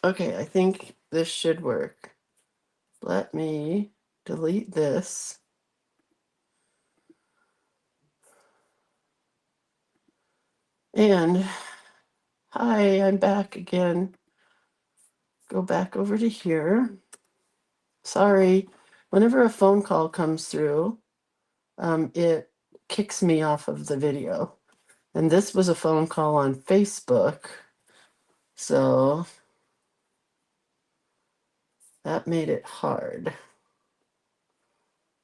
Okay, I think this should work. Let me delete this. And hi, I'm back again. Go back over to here. Sorry, whenever a phone call comes through, it kicks me off of the video. And this was a phone call on Facebook. So that made it hard.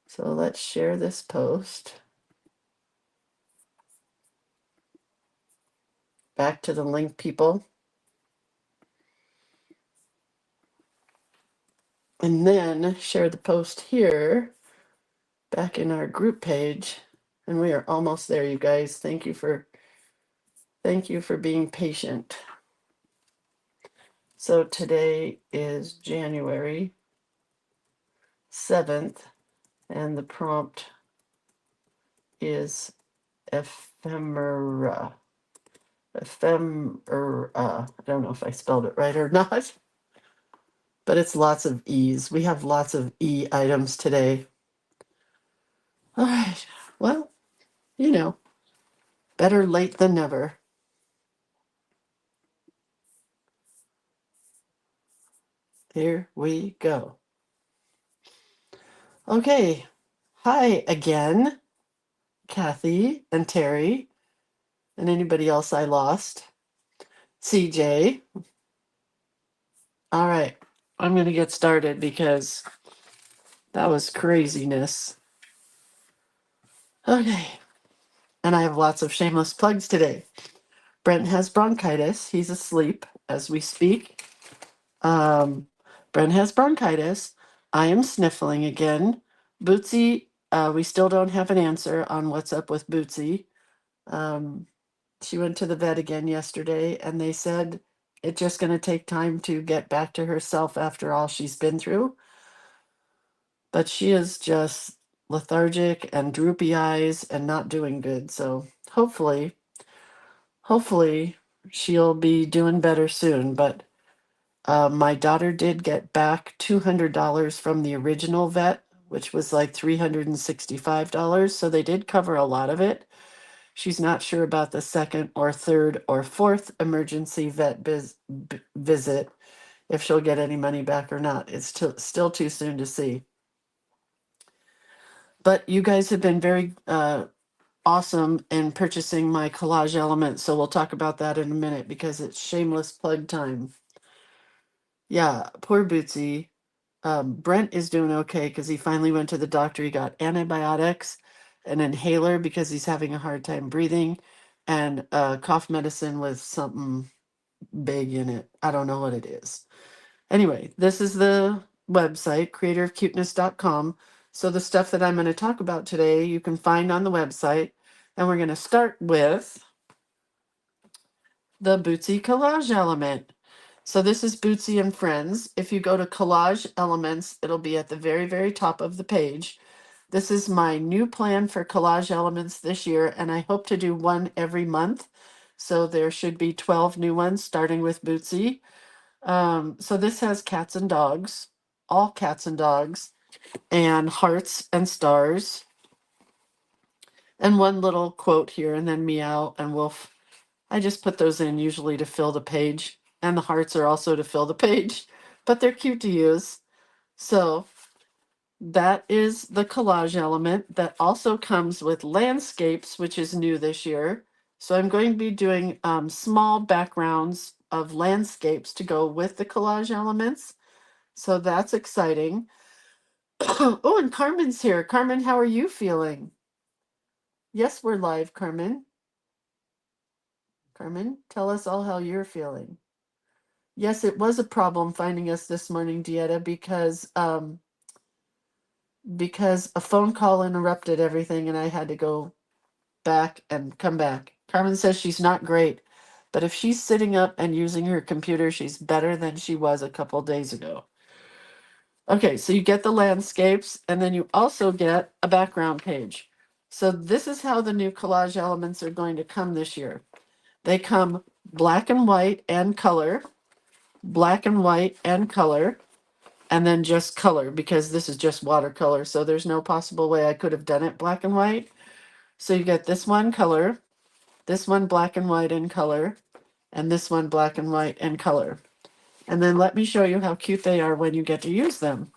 So let's share this post. Back to the link, people. And then share the post here back in our group page. And we are almost there, you guys. Thank you for being patient. So today is January 7th, and the prompt is ephemera. Ephemera. I don't know if I spelled it right or not, but it's lots of E's. We have lots of E items today. All right. Well, you know, better late than never. Here we go. Okay. Hi again, Kathy and Terry, and anybody else I lost. CJ. All right. I'm going to get started because that was craziness. Okay. And I have lots of shameless plugs today. Brent has bronchitis. He's asleep as we speak. Brent has bronchitis. I am sniffling again. Bootsy, we still don't have an answer on what's up with Bootsy. She went to the vet again yesterday, and they said it's just going to take time to get back to herself after all she's been through. But she is just lethargic and droopy eyes and not doing good. So hopefully she'll be doing better soon. But my daughter did get back $200 from the original vet, which was like $365. So they did cover a lot of it. She's not sure about the second or third or fourth emergency vet visit, if she'll get any money back or not. It's still too soon to see. But you guys have been very awesome in purchasing my collage elements, so we'll talk about that in a minute because it's shameless plug time. Yeah, poor Bootsy. Brent is doing okay because he finally went to the doctor. He got antibiotics, an inhaler because he's having a hard time breathing, and cough medicine with something big in it. I don't know what it is. Anyway, this is the website, creatorofcuteness.com. So the stuff that I'm going to talk about today, you can find on the website. And we're going to start with the Bootsy collage element. So this is Bootsy and Friends. If you go to collage elements, it'll be at the very, very top of the page. This is my new plan for collage elements this year, and I hope to do one every month. So there should be 12 new ones, starting with Bootsy. So this has cats and dogs, all cats and dogs, and hearts and stars, and one little quote here, and then meow and wolf. I just put those in usually to fill the page, and the hearts are also to fill the page, but they're cute to use. So that is the collage element that also comes with landscapes, which is new this year. So I'm going to be doing small backgrounds of landscapes to go with the collage elements. So that's exciting. Oh, and Carmen's here. Carmen, how are you feeling? Yes, we're live, Carmen. Carmen, tell us all how you're feeling. Yes, it was a problem finding us this morning, Dieta, because a phone call interrupted everything and I had to go back and come back. Carmen says she's not great, but if she's sitting up and using her computer, she's better than she was a couple days ago. Okay, so you get the landscapes, and then you also get a background page. So this is how the new collage elements are going to come this year. They come black and white and color. black and white and color, and then just color because this is just watercolor. So there's no possible way I could have done it black and white. So you get this one color, this one black and white and color, and this one black and white and color. And then let me show you how cute they are when you get to use them.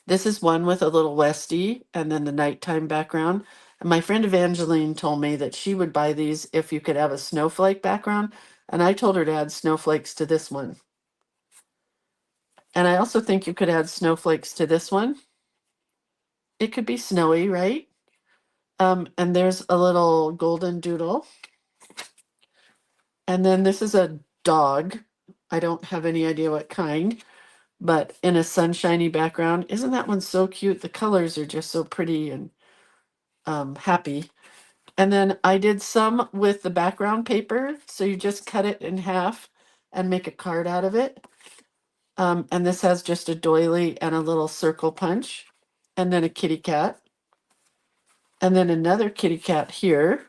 This is one with a little Westie and then the nighttime background. And my friend Evangeline told me that she would buy these if you could have a snowflake background. And I told her to add snowflakes to this one. And I also think you could add snowflakes to this one. It could be snowy, right? And there's a little golden doodle. And then this is a dog. I don't have any idea what kind, but in a sunshiny background. Isn't that one so cute? The colors are just so pretty and happy. And then I did some with the background paper. So you just cut it in half and make a card out of it. And this has just a doily and a little circle punch, and then a kitty cat. And then another kitty cat here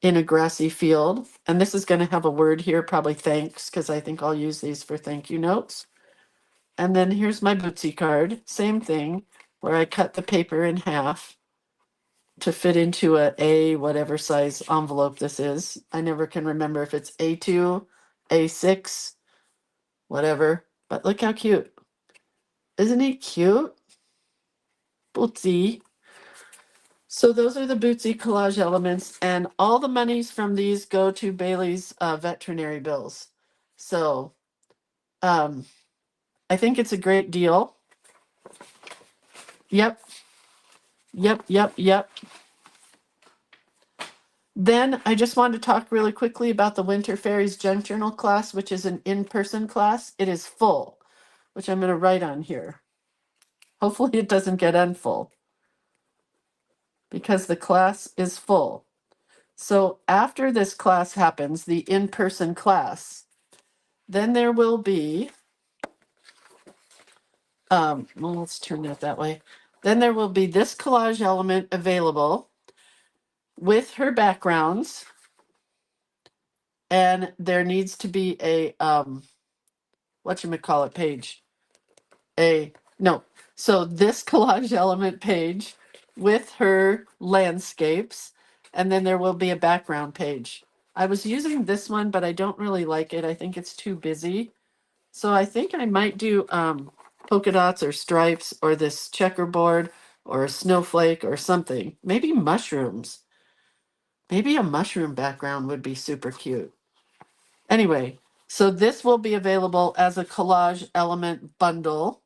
in a grassy field. And this is going to have a word here, probably thanks, because I think I'll use these for thank you notes. And then here's my Bootsy card. Same thing, where I cut the paper in half to fit into a whatever size envelope this is. I never can remember if it's A2, A6, whatever. But look how cute. Isn't he cute? Bootsy. So those are the Bootsy collage elements, and all the monies from these go to Bailey's veterinary bills. So I think it's a great deal. Yep. Then I just wanted to talk really quickly about the Winter Fairies Junk Journal class, which is an in-person class. It is full, which I'm going to write on here. Hopefully it doesn't get unfull because the class is full. So after this class happens, the in-person class, then there will be, well, let's turn that way. Then there will be this collage element available with her backgrounds. And there needs to be a, whatchamacallit page. So this collage element page with her landscapes, and then there will be a background page. I was using this one, but I don't really like it. I think it's too busy. So I think I might do polka dots or stripes or this checkerboard or a snowflake or something. Maybe mushrooms. Maybe a mushroom background would be super cute. Anyway, so this will be available as a collage element bundle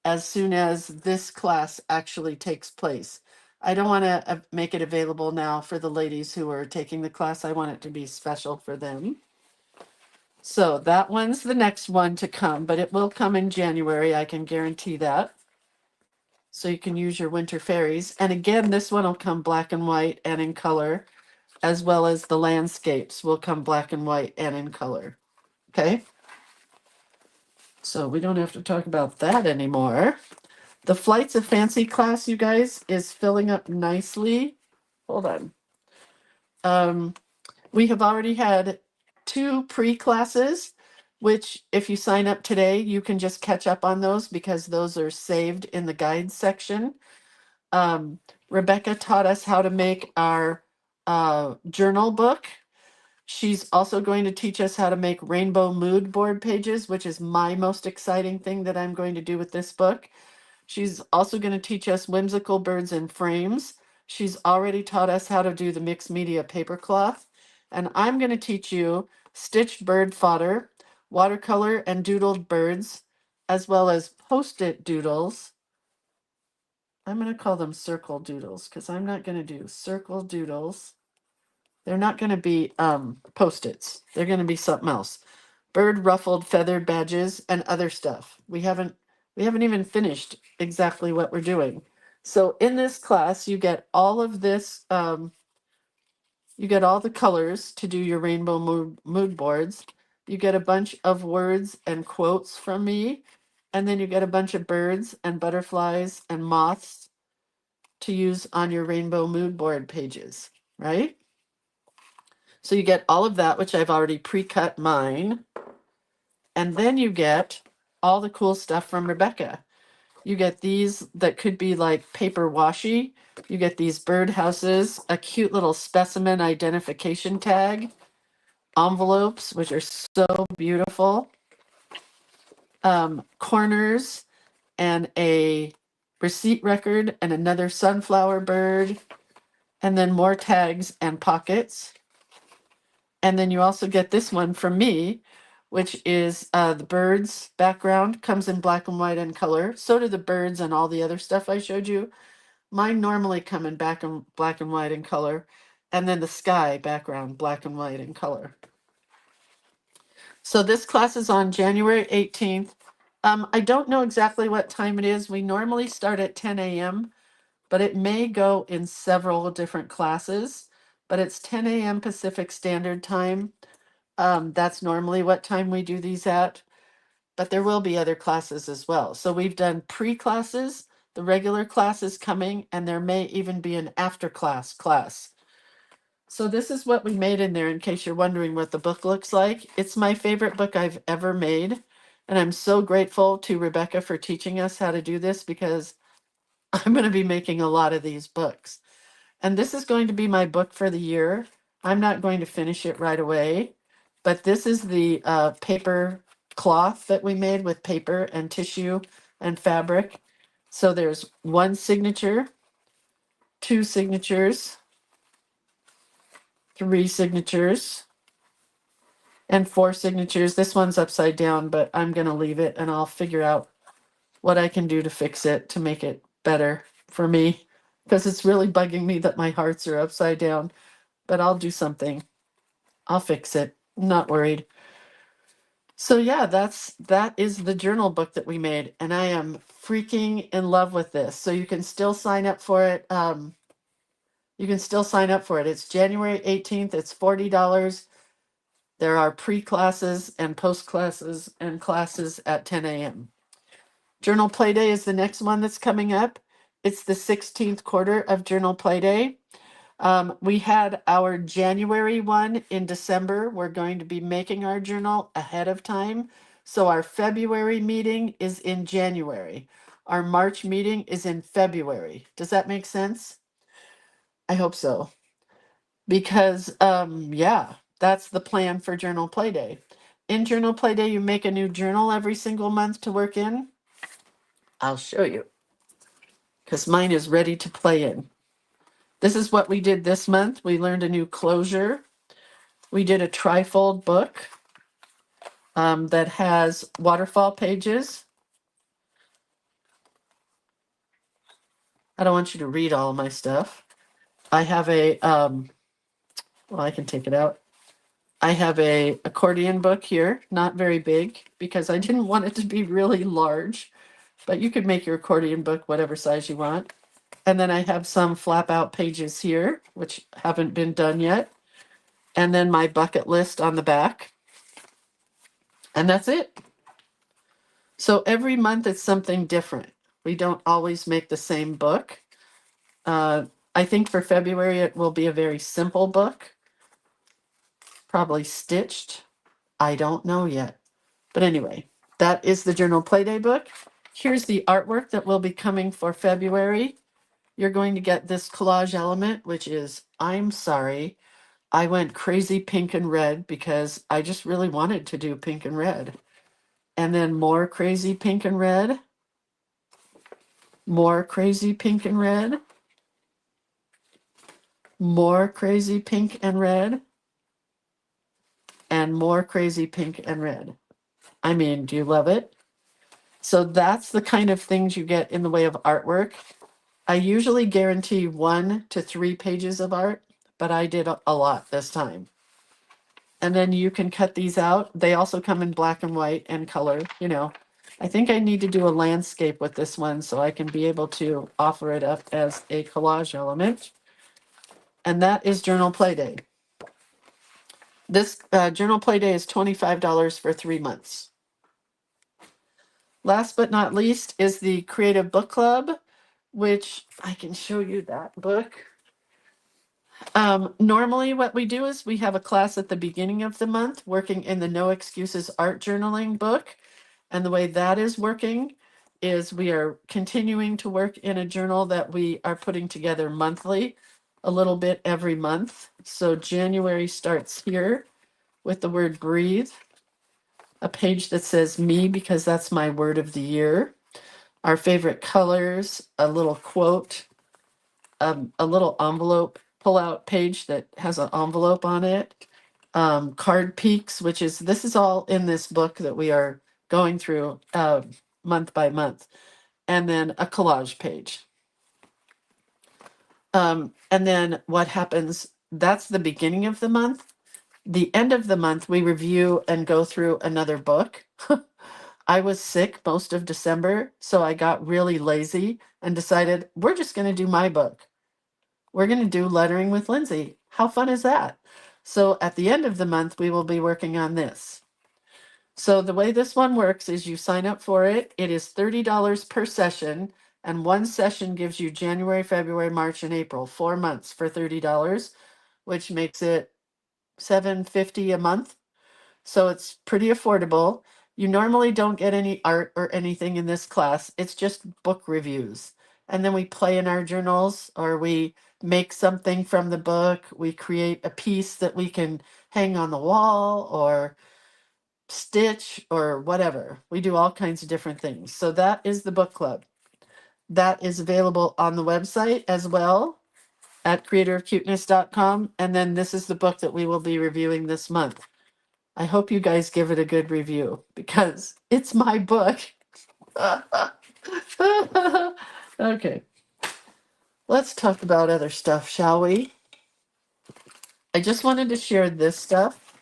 as soon as this class actually takes place. I don't want to make it available now for the ladies who are taking the class. I want it to be special for them. So that one's the next one to come, but it will come in January. I can guarantee that. So you can use your Winter Fairies. And again, this one will come black and white and in color, as well as the landscapes will come black and white and in color. Okay? So we don't have to talk about that anymore. The Flights of Fancy class, you guys, is filling up nicely. Hold on. We have already had 2 pre-classes, which if you sign up today, you can just catch up on those because those are saved in the guides section. Rebecca taught us how to make our journal book. She's also going to teach us how to make rainbow mood board pages, which is my most exciting thing that I'm going to do with this book. She's also going to teach us whimsical birds in frames. She's already taught us how to do the mixed media paper cloth. And I'm going to teach you stitched bird fodder, watercolor and doodled birds, as well as post-it doodles. I'm going to call them circle doodles because I'm not going to do circle doodles. They're not going to be post-its. They're going to be something else. Bird ruffled feathered badges and other stuff. We haven't even finished exactly what we're doing. So in this class, you get all of this, you get all the colors to do your rainbow mood boards. You get a bunch of words and quotes from me. And then you get a bunch of birds and butterflies and moths to use on your rainbow mood board pages, right? So you get all of that, which I've already pre-cut mine. And then you get all the cool stuff from Rebecca. You get these that could be like paper washi. You get these bird houses, a cute little specimen identification tag, envelopes, which are so beautiful, corners, and a receipt record, and another sunflower bird, and then more tags and pockets. And then you also get this one from me, which is the birds background, comes in black and white and color. So do the birds and all the other stuff I showed you. Mine normally come in black and white and color. And then the sky background, black and white and color. So this class is on January 18th. I don't know exactly what time it is. We normally start at 10 a.m., but it may go in several different classes. But it's 10 a.m. Pacific Standard Time. That's normally what time we do these at, but there will be other classes as well. So we've done pre-classes, the regular class is coming, and there may even be an after-class class. So this is what we made in there in case you're wondering what the book looks like. It's my favorite book I've ever made, and I'm so grateful to Rebecca for teaching us how to do this because I'm going to be making a lot of these books. And this is going to be my book for the year. I'm not going to finish it right away, but this is the paper cloth that we made with paper and tissue and fabric. So there's one signature, two signatures, three signatures, and four signatures. This one's upside down, but I'm going to leave it and I'll figure out what I can do to fix it to make it better for me because it's really bugging me that my hearts are upside down, but I'll do something. I'll fix it. I'm not worried. So yeah, that is the journal book that we made, and I am freaking in love with this. So you can still sign up for it. You can still sign up for it. It's January 18th. It's $40. There are pre-classes and post-classes and classes at 10 a.m. Journal Playday is the next one that's coming up. It's the 16th quarter of Journal Playday. We had our January one in December. We're going to be making our journal ahead of time. So our February meeting is in January. Our March meeting is in February. Does that make sense? I hope so. Because, yeah, that's the plan for Journal Playday. In Journal Playday, you make a new journal every single month to work in. I'll show you because mine is ready to play in. This is what we did this month. We learned a new closure. We did a trifold book that has waterfall pages. I don't want you to read all of my stuff. I have a, well, I can take it out. I have a accordion book here, not very big because I didn't want it to be really large, but you could make your accordion book whatever size you want. And then I have some flap out pages here, which haven't been done yet. And then my bucket list on the back. And that's it. So every month it's something different. We don't always make the same book. I think for February it will be a very simple book, probably stitched. I don't know yet. But anyway, that is the Journal Playday book. Here's the artwork that will be coming for February. You're going to get this collage element, which is, I'm sorry, I went crazy pink and red because I just really wanted to do pink and red. And then more crazy pink and red. More crazy pink and red. More crazy pink and red. And more crazy pink and red. I mean, do you love it? So that's the kind of things you get in the way of artwork. I usually guarantee 1 to 3 pages of art, but I did a lot this time. And then you can cut these out. They also come in black and white and color, you know. I think I need to do a landscape with this one so I can be able to offer it up as a collage element. And that is Journal Playday. This Journal Playday is $25 for 3 months. Last but not least is the Creative Book Club, which I can show you that book. Normally what we do is we have a class at the beginning of the month working in the No Excuses Art Journaling book. And the way that is working is we are continuing to work in a journal that we are putting together monthly, a little bit every month. So January starts here with the word breathe, a page that says me because that's my word of the year, our favorite colors, a little quote, a little envelope pull-out page that has an envelope on it, card peeks, which is, this is all in this book that we are going through month by month, and then a collage page. And then what happens, that's the beginning of the month. The end of the month, we review and go through another book. I was sick most of December, so I got really lazy and decided we're just going to do my book. We're going to do Lettering with Lindsay. How fun is that? So at the end of the month, we will be working on this. So the way this one works is you sign up for it. It is $30 per session, and one session gives you January, February, March, and April, 4 months for $30, which makes it $7.50 a month. So it's pretty affordable. You normally don't get any art or anything in this class. It's just book reviews. And then we play in our journals, or we make something from the book. We create a piece that we can hang on the wall or stitch or whatever. We do all kinds of different things. So that is the book club. That is available on the website as well at creatorofcuteness.com. And then this is the book that we will be reviewing this month. I hope you guys give it a good review because it's my book. Okay, let's talk about other stuff, shall we? I just wanted to share this stuff.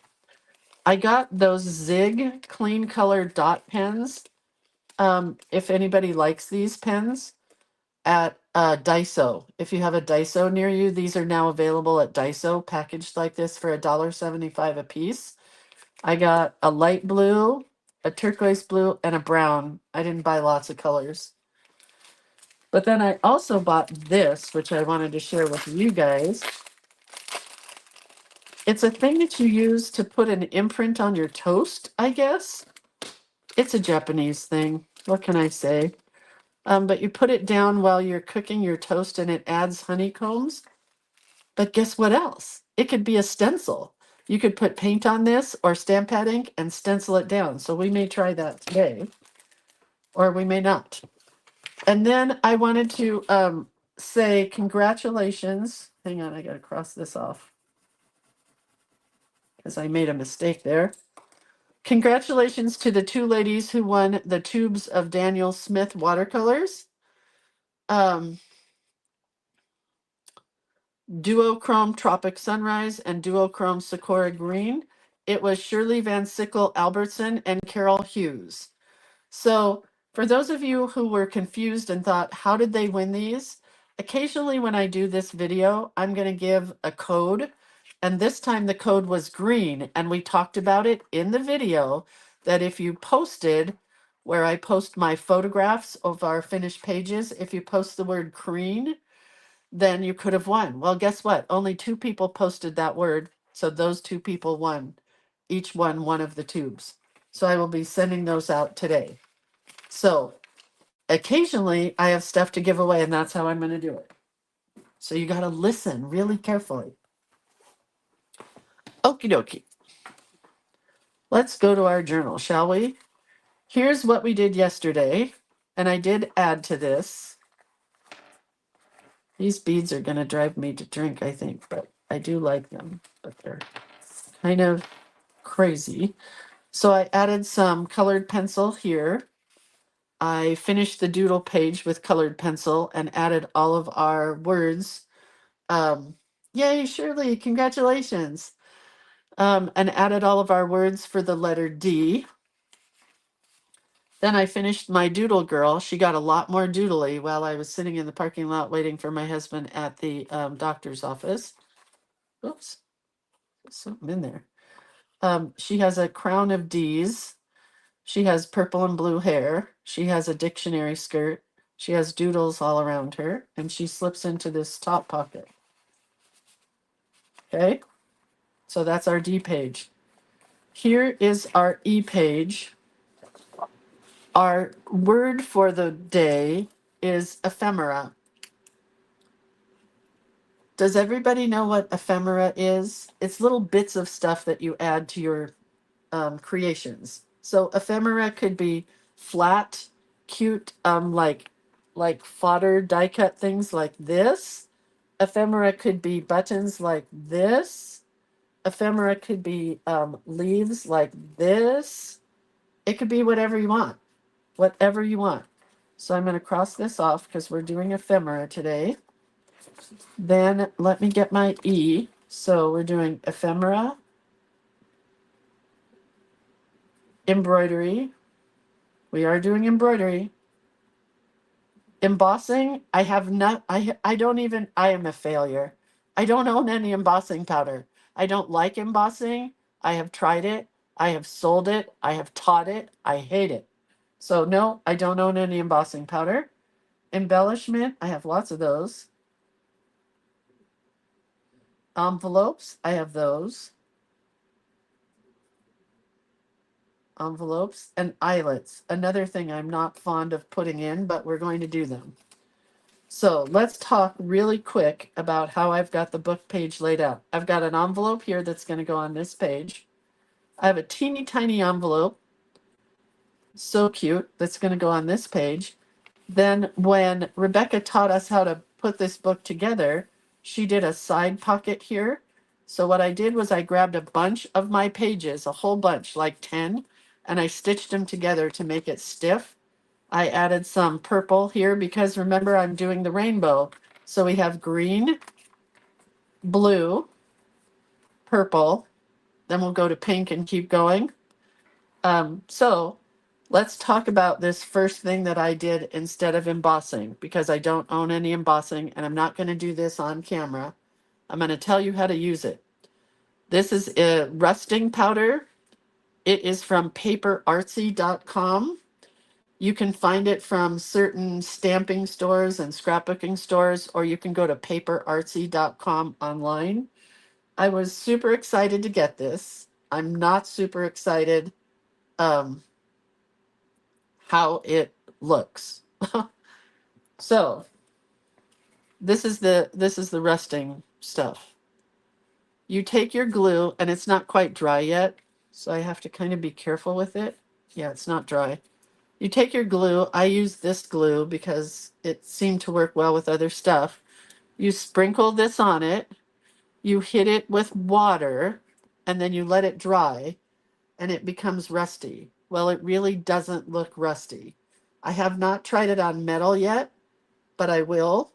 I got those Zig clean color dot pens. If anybody likes these pens, at Daiso. If you have a Daiso near you, these are now available at Daiso, packaged like this for $1.75 a piece. I got a light blue, a turquoise blue, and a brown. I didn't buy lots of colors. But then I also bought this, which I wanted to share with you guys. It's a thing that you use to put an imprint on your toast, I guess. It's a Japanese thing. What can I say? But you put it down while you're cooking your toast and it adds honeycombs. But guess what else? It could be a stencil. You could put paint on this or stamp pad ink and stencil it down. So we may try that today, or we may not. And then I wanted to say congratulations. Hang on, I got to cross this off because I made a mistake there. Congratulations to the two ladies who won the tubes of Daniel Smith watercolors. Duochrome Tropic Sunrise and Duochrome Sakura Green. It was Shirley Van Sickle Albertson and Carol Hughes. So for those of you who were confused and thought, how did they win these? Occasionally when I do this video, I'm going to give a code. And this time the code was green. And we talked about it in the video that if you posted, where I post my photographs of our finished pages, if you post the word green, then you could have won. Well, guess what? Only 2 people posted that word. So those 2 people won. Each won one of the tubes. So I will be sending those out today. So occasionally I have stuff to give away, and that's how I'm going to do it. So you got to listen really carefully. Okie dokie. Let's go to our journal, shall we? Here's what we did yesterday. And I did add to this. These beads are going to drive me to drink, I think, but I do like them. But they're kind of crazy. So I added some colored pencil here. I finished the doodle page with colored pencil and added all of our words. Yay, Shirley, congratulations. And added all of our words for the letter D. Then I finished my doodle girl. She got a lot more doodly while I was sitting in the parking lot waiting for my husband at the doctor's office. Oops, there's something in there. She has a crown of D's. She has purple and blue hair. She has a dictionary skirt. She has doodles all around her, and she slips into this top pocket. Okay, so that's our D page. Here is our E page. Our word for the day is ephemera. Does everybody know what ephemera is? It's little bits of stuff that you add to your creations. So ephemera could be flat, cute, like fodder die cut things like this. Ephemera could be buttons like this. Ephemera could be leaves like this. It could be whatever you want, whatever you want. So I'm going to cross this off because we're doing ephemera today. Then let me get my E. So we're doing ephemera, embroidery. We are doing embroidery. Embossing, I have not, I don't even, I am a failure. I don't own any embossing powder. I don't like embossing. I have tried it. I have sold it. I have taught it. I hate it. So no, I don't own any embossing powder. Embellishment, I have lots of those. Envelopes, I have those. Envelopes and eyelets, another thing I'm not fond of putting in, but we're going to do them. So let's talk really quick about how I've got the book page laid out. I've got an envelope here that's going to go on this page. I have a teeny tiny envelope, so cute, that's going to go on this page. Then when Rebecca taught us how to put this book together, she did a side pocket here. So what I did was I grabbed a bunch of my pages, a whole bunch, like 10, and I stitched them together to make it stiff. I added some purple here because remember I'm doing the rainbow. So we have green, blue, purple, then we'll go to pink and keep going. So let's talk about this first thing that I did instead of embossing because I don't own any embossing and I'm not going to do this on camera. I'm going to tell you how to use it. This is a rusting powder. It is from paperartsie.com. You can find it from certain stamping stores and scrapbooking stores, or you can go to paperartsie.com online. I was super excited to get this. I'm not super excited um, how it looks. So this is the rusting stuff. You take your glue, and it's not quite dry yet, so I have to kind of be careful with it. Yeah, it's not dry. You take your glue. I use this glue because it seemed to work well with other stuff. You sprinkle this on it. You hit it with water, and then you let it dry, and it becomes rusty. Well, it really doesn't look rusty. I have not tried it on metal yet, but I will.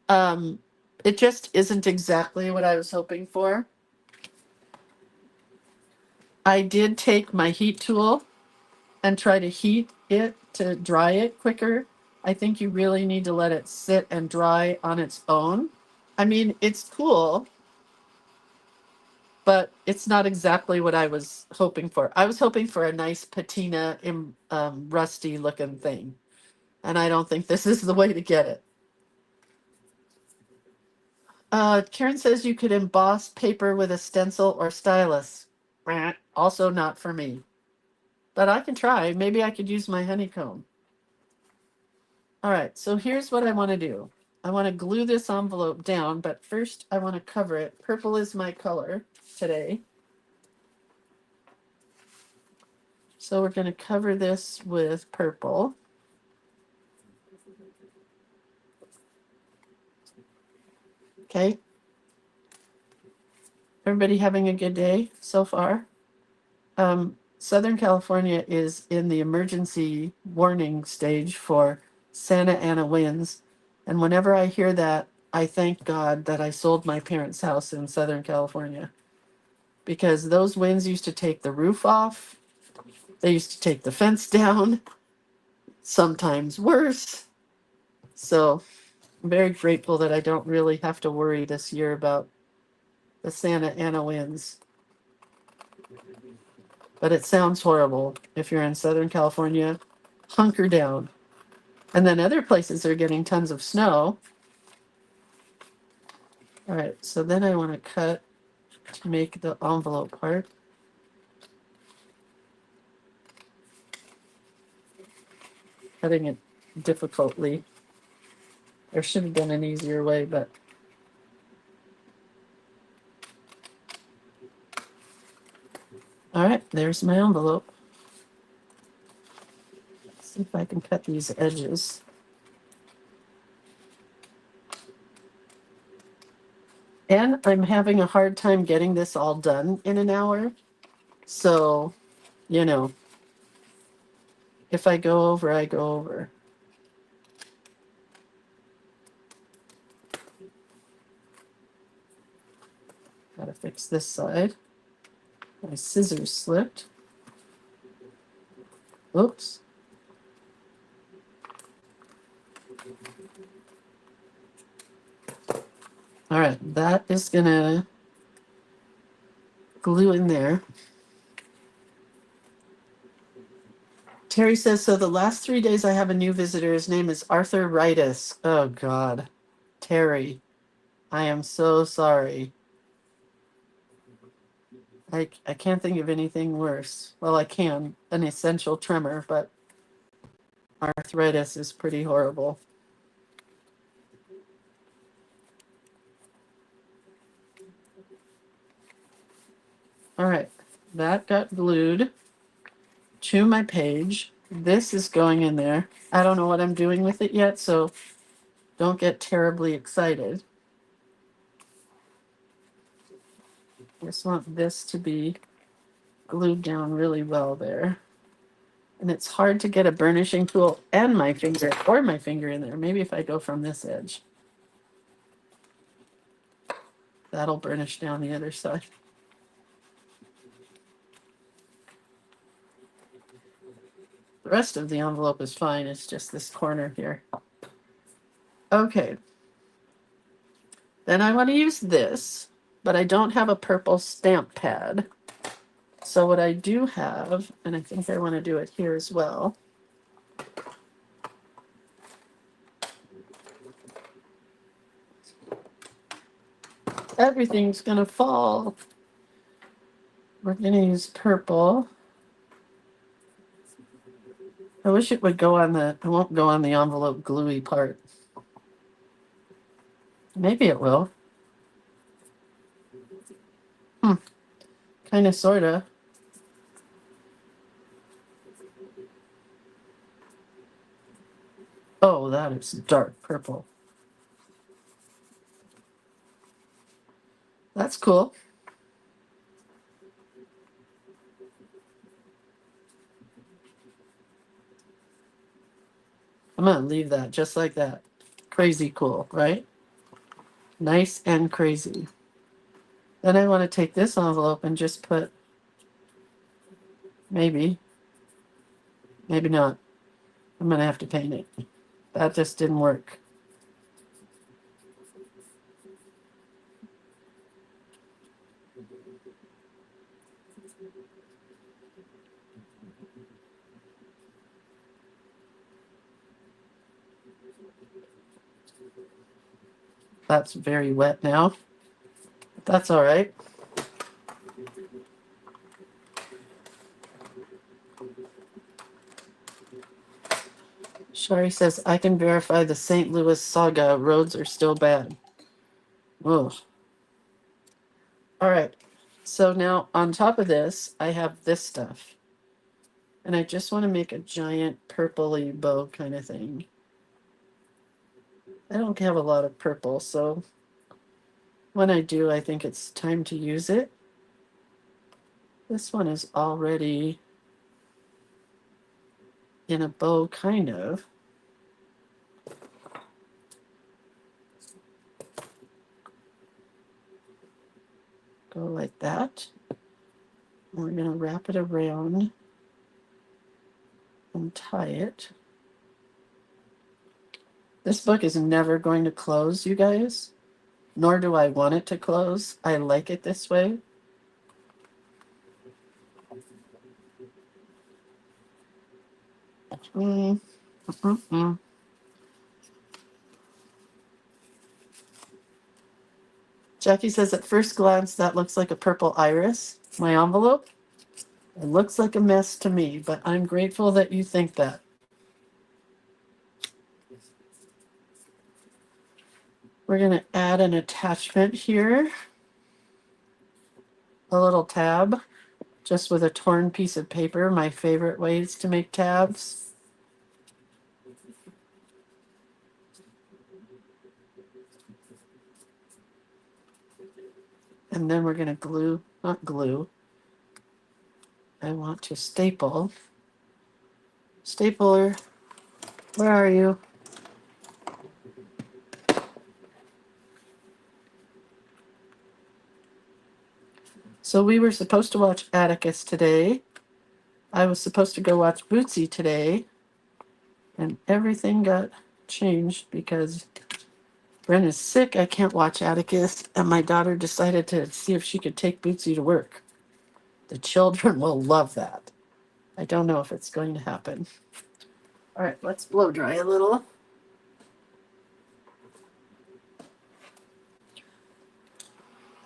Um, it just isn't exactly what I was hoping for. I did take my heat tool and try to heat it to dry it quicker. I think you really need to let it sit and dry on its own. I mean, it's cool, but it's not exactly what I was hoping for. I was hoping for a nice patina, rusty looking thing, and I don't think this is the way to get it. Karen says you could emboss paper with a stencil or stylus. Also not for me, but I can try. Maybe I could use my honeycomb. All right, so here's what I want to do. I want to glue this envelope down, but first I want to cover it. Purple is my color today. So we're going to cover this with purple. Okay. Everybody having a good day so far? Southern California is in the emergency warning stage for Santa Ana winds. And whenever I hear that, I thank God that I sold my parents' house in Southern California because those winds used to take the roof off. They used to take the fence down, sometimes worse. So I'm very grateful that I don't really have to worry this year about the Santa Ana winds. But it sounds horrible. If you're in Southern California, hunker down. And then other places are getting tons of snow. All right, so then I want to cut to make the envelope part. Cutting it difficultly. There should have been an easier way, but all right, there's my envelope. Let's see if I can cut these edges. And I'm having a hard time getting this all done in an hour. So, you know, if I go over, I go over. Gotta fix this side. My scissors slipped. Oops. All right, that is gonna glue in there. Terry says, so the last 3 days I have a new visitor. His name is arthritis. Oh, God. Terry, I am so sorry. I can't think of anything worse. Well, I can, an essential tremor, but arthritis is pretty horrible. All right, that got glued to my page. This is going in there. I don't know what I'm doing with it yet, so don't get terribly excited. Just want this to be glued down really well there. And it's hard to get a burnishing tool and my finger in there. Maybe if I go from this edge, that'll burnish down the other side. The rest of the envelope is fine. It's just this corner here. Okay. Then I want to use this, but I don't have a purple stamp pad. So what I do have, and I think I want to do it here as well. Everything's going to fall. We're going to use purple. I wish it would go on it won't go on the envelope gluey part. Maybe it will. Kind of, sort of. Oh, that is dark purple. That's cool. I'm going to leave that just like that. Crazy cool, right? Nice and crazy. Then I want to take this envelope and just put, maybe not. I'm going to have to paint it. That just didn't work. That's very wet now. That's all right. Shari says, I can verify the St. Louis saga. Roads are still bad. Ugh. All right. So now on top of this, I have this stuff. And I just want to make a giant purpley bow kind of thing. I don't have a lot of purple, so when I do, I think it's time to use it. This one is already in a bow, kind of. Go like that. And we're going to wrap it around and tie it. This book is never going to close, you guys, nor do I want it to close. I like it this way. Jackie says, at first glance, that looks like a purple iris. My envelope? It looks like a mess to me, but I'm grateful that you think that. We're going to add an attachment here, a little tab, just with a torn piece of paper. My favorite ways to make tabs. And then we're going to glue, not glue. I want to staple. Stapler, where are you? So we were supposed to watch Atticus today. I was supposed to go watch Bootsy today. And everything got changed because Brenna's sick. I can't watch Atticus. And my daughter decided to see if she could take Bootsy to work. The children will love that. I don't know if it's going to happen. All right, let's blow dry a little.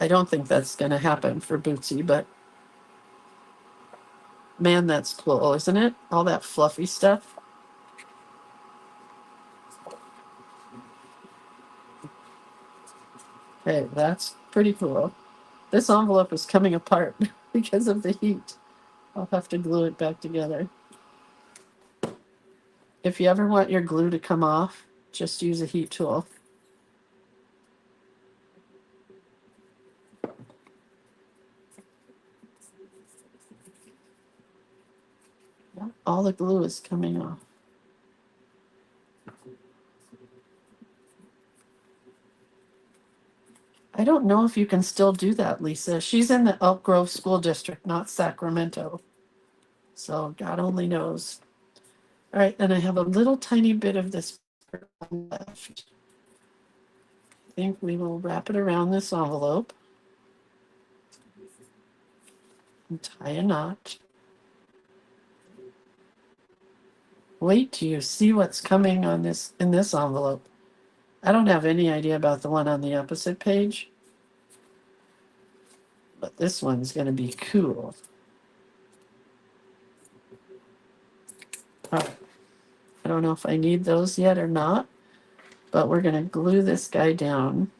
I don't think that's going to happen for Bootsy, but man, that's cool, isn't it? All that fluffy stuff. Hey, that's pretty cool. This envelope is coming apart because of the heat. I'll have to glue it back together. If you ever want your glue to come off, just use a heat tool. All the glue is coming off. I don't know if you can still do that, Lisa. She's in the Elk Grove School District, not Sacramento. So God only knows. All right, and I have a little tiny bit of this left. I think we will wrap it around this envelope and tie a knot. Wait till you see what's coming on this in this envelope. I don't have any idea about the one on the opposite page, but this one's going to be cool. All right. I don't know if I need those yet or not, but we're going to glue this guy down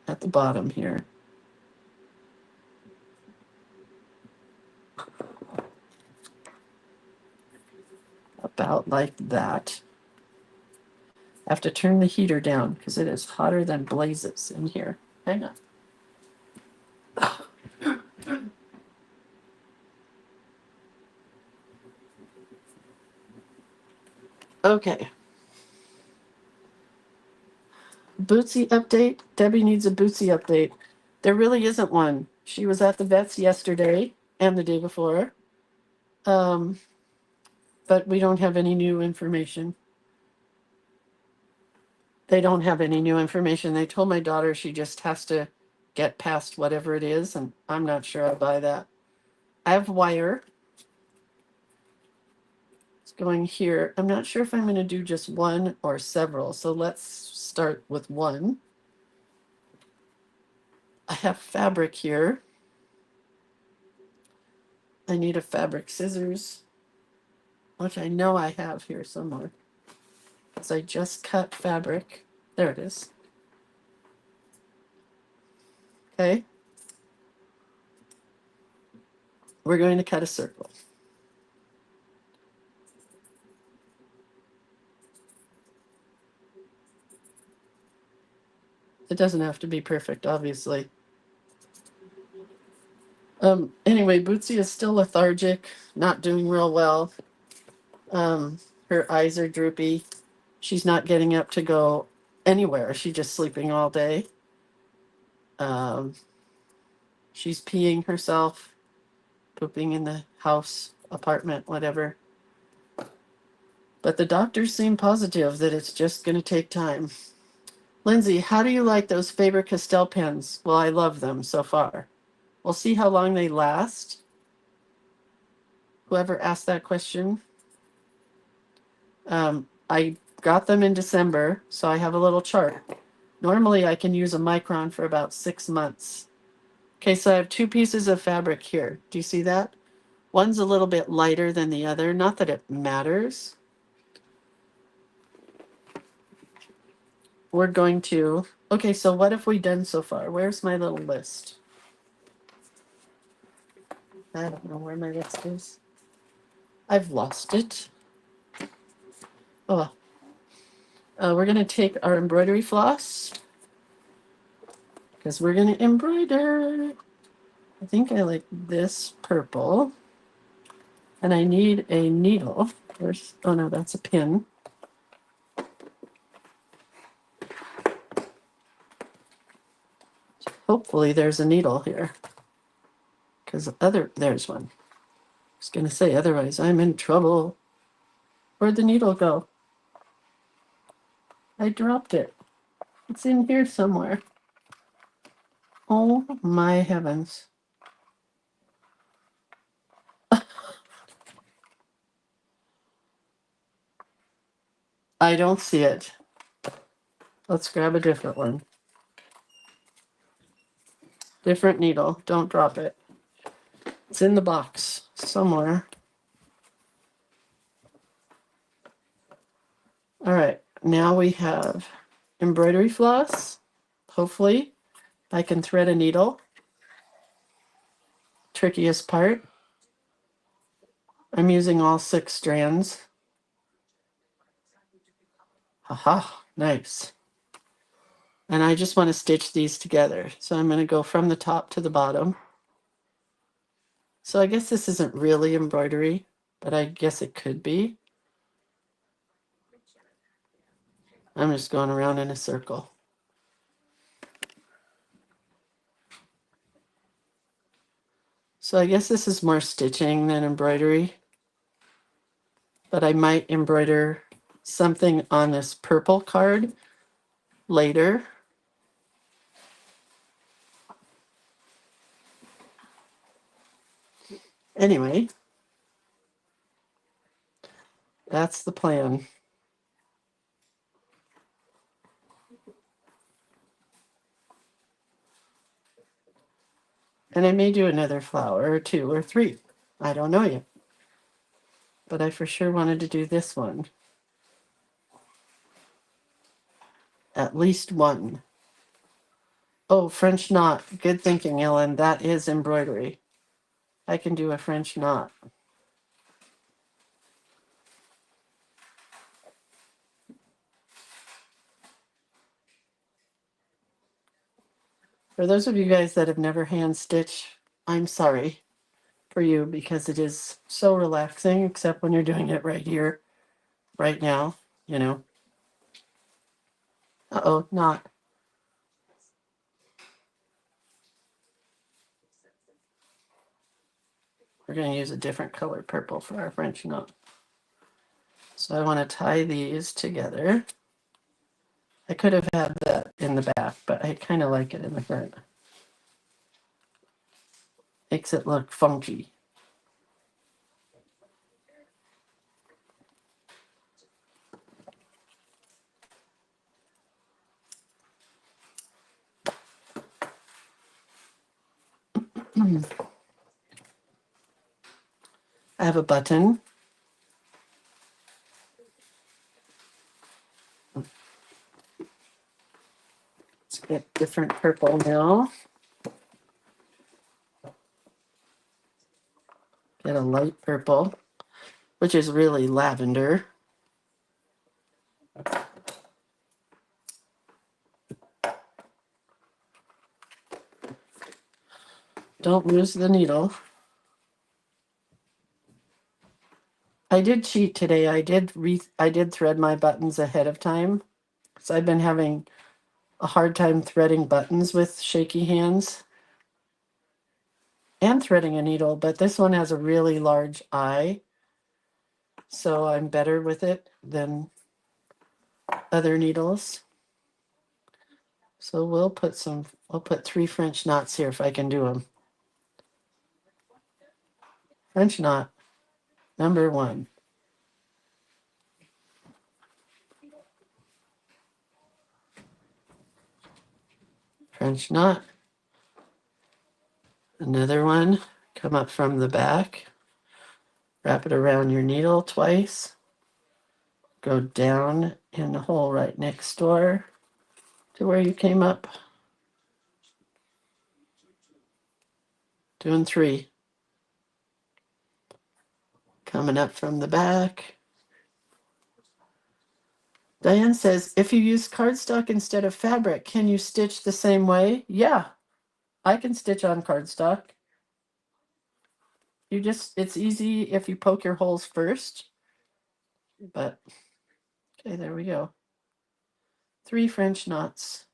at the bottom here. About like that. I have to turn the heater down because it is hotter than blazes in here. Hang on. Okay. Bootsy update. Debbie needs a Bootsy update. There really isn't one. She was at the vet's yesterday and the day before. But we don't have any new information. They don't have any new information. They told my daughter she just has to get past whatever it is, and I'm not sure I buy that. I have wire. It's going here. I'm not sure if I'm going to do just one or several, so let's start with one. I have fabric here. I need a fabric scissors, which I know I have here somewhere, because I just cut fabric. There it is. Okay. We're going to cut a circle. It doesn't have to be perfect, obviously. Anyway, Bootsy is still lethargic, not doing real well. Her eyes are droopy. She's not getting up to go anywhere. She's just sleeping all day. She's peeing herself, pooping in the house, apartment, whatever. But the doctors seem positive that it's just going to take time. Lindsay, how do you like those Faber-Castell pens? Well, I love them so far. We'll see how long they last. Whoever asked that question. I got them in December, so I have a little chart. Normally I can use a micron for about 6 months. Okay, so I have 2 pieces of fabric here. Do you see that? One's a little bit lighter than the other. Not that it matters. We're going to, okay, so what have we done so far? Where's my little list? I don't know where my list is. I've lost it. Oh, we're going to take our embroidery floss because we're going to embroider. I think I like this purple. And I need a needle. Where's, oh no, that's a pin. Hopefully there's a needle here. Because there's one. I was going to say, otherwise I'm in trouble. Where'd the needle go? I dropped it. It's in here somewhere. Oh my heavens. I don't see it. Let's grab a different one. Different needle. Don't drop it. It's in the box somewhere. All right. Now we have embroidery floss. Hopefully I can thread a needle. Trickiest part. I'm using all 6 strands. Aha, nice. And I just want to stitch these together. So I'm going to go from the top to the bottom. So I guess this isn't really embroidery, but I guess it could be. I'm just going around in a circle. So I guess this is more stitching than embroidery. But I might embroider something on this purple card later. Anyway, that's the plan. And I may do another flower or 2 or 3. I don't know yet. But I for sure wanted to do this one. At least one. Oh, French knot. Good thinking, Ellen. That is embroidery. I can do a French knot. For those of you guys that have never hand stitched, I'm sorry for you because it is so relaxing, except when you're doing it right here, right now, you know. Uh-oh, knot. We're going to use a different color purple for our French knot. So I want to tie these together. I could have had that in the back, but I kind of like it in the front. Makes it look funky. I have a button. Let's get different purple now. Get a light purple, which is really lavender. Don't lose the needle. I did cheat today. I did thread my buttons ahead of time. So I've been having a hard time threading buttons with shaky hands and threading a needle, but this one has a really large eye. So I'm better with it than other needles. So we'll put 3 French knots here if I can do them. French knot number 1. French knot. Another one, come up from the back, wrap it around your needle twice, go down in the hole right next door to where you came up. Doing 3. Coming up from the back. Diane says, if you use cardstock instead of fabric, can you stitch the same way? Yeah, I can stitch on cardstock. It's easy if you poke your holes first. But, okay, there we go. 3 French knots,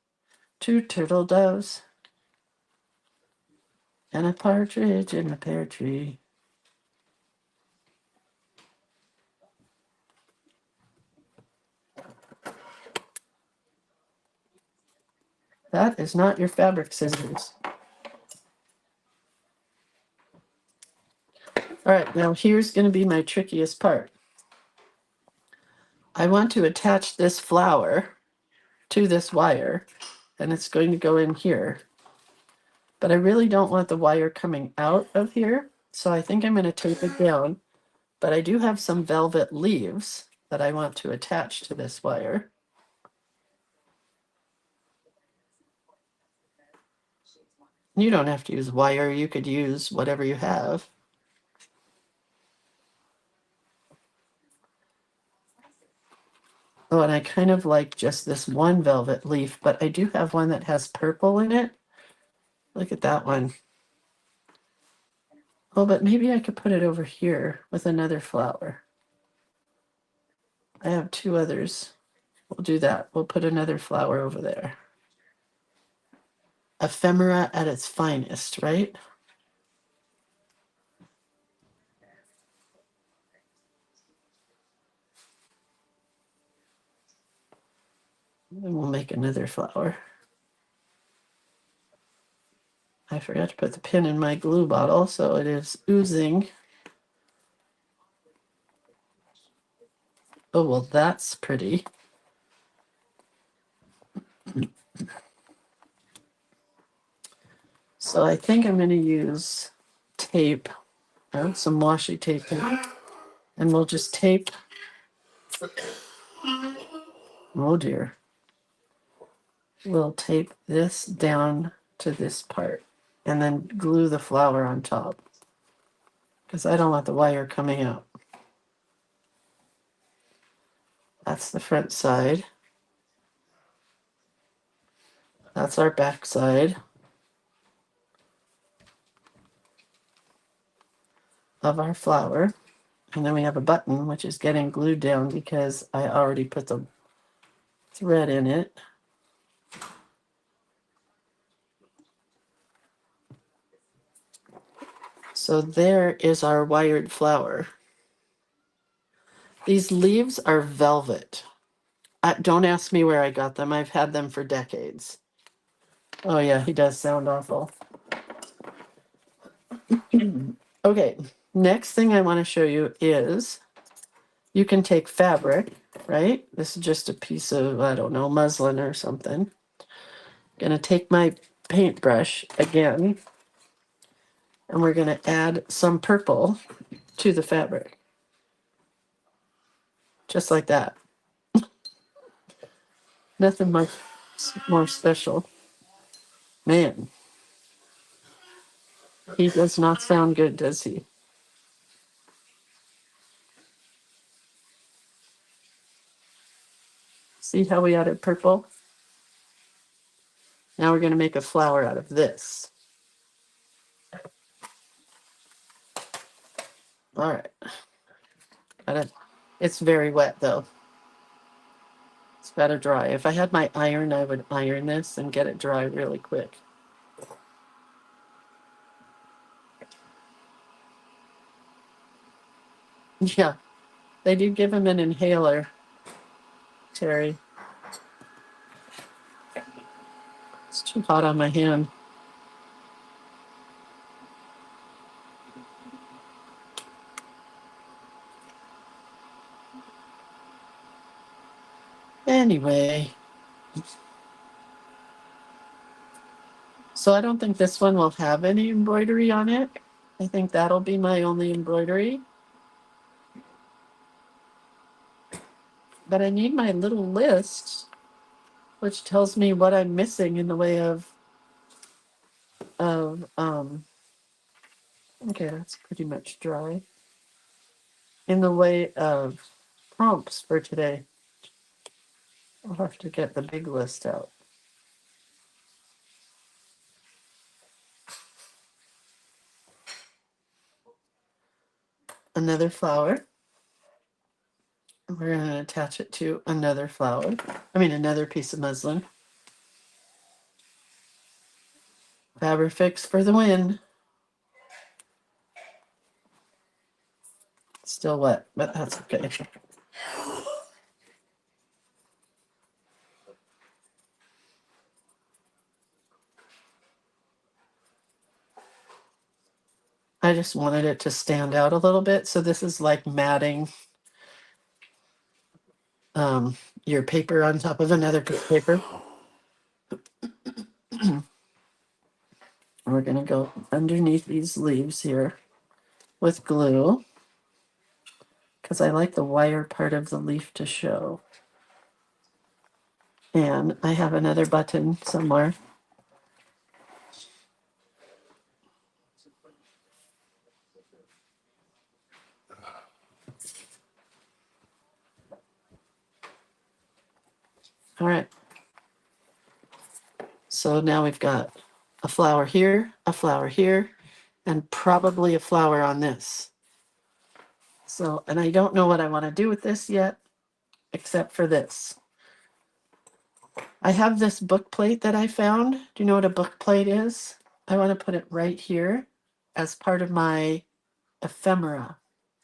2 turtle doves, and a partridge in a pear tree. That is not your fabric scissors. All right, now here's going to be my trickiest part. I want to attach this flower to this wire, and it's going to go in here. But I really don't want the wire coming out of here, so I think I'm going to tape it down. But I do have some velvet leaves that I want to attach to this wire. You don't have to use wire, you could use whatever you have. Oh, and I kind of like just this one velvet leaf, but I do have one that has purple in it. Look at that one. Oh, but maybe I could put it over here with another flower. I have 2 others. We'll do that. We'll put another flower over there. Ephemera at its finest, right? And we'll make another flower. I forgot to put the pin in my glue bottle, so it is oozing. Oh, well, that's pretty. So I think I'm going to use tape, some washi tape, and we'll just tape. Oh dear. We'll tape this down to this part and then glue the flower on top because I don't want the wire coming out. That's the front side. That's our back side of our flower. And then we have a button, which is getting glued down because I already put the thread in it. So there is our wired flower. These leaves are velvet. Don't ask me where I got them. I've had them for decades. Oh yeah, he does sound awful. Okay, next thing I want to show you is you can take fabric, right? This is just a piece of, I don't know, muslin or something. Gonna take my paintbrush again, and we're gonna add some purple to the fabric. Just like that. Nothing much more special. Man, he does not sound good, does he? See how we added purple? Now we're going to make a flower out of this. All right. It's very wet, though. It's got to dry. If I had my iron, I would iron this and get it dry really quick. Yeah, they do give him an inhaler, Terry. It's too hot on my hand. Anyway. So I don't think this one will have any embroidery on it. I think that'll be my only embroidery. But I need my little list, which tells me what I'm missing in the way of okay, that's pretty much dry. In the way of prompts for today. I'll have to get the big list out. Another flower. We're going to attach it to another flower. Another piece of muslin. Fabrifix for the win. Still wet, but that's okay. I just wanted it to stand out a little bit. So this is like matting your paper on top of another paper. We're going to go underneath these leaves here with glue because I like the wire part of the leaf to show. And I have another button somewhere. All right. So now we've got a flower here, and probably a flower on this. So, and I don't know what I want to do with this yet, except for this. I have this book plate that I found. Do you know what a book plate is? I want to put it right here as part of my ephemera.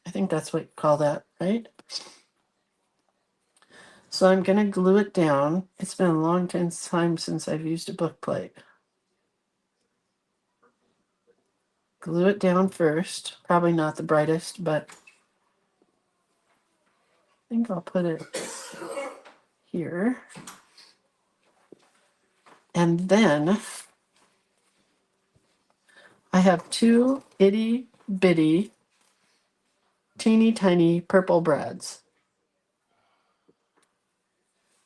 I think that's what you call that, right? So I'm going to glue it down. It's been a long time since I've used a book plate. Glue it down first. Probably not the brightest, but I think I'll put it here. And then I have two itty bitty, teeny tiny purple brads.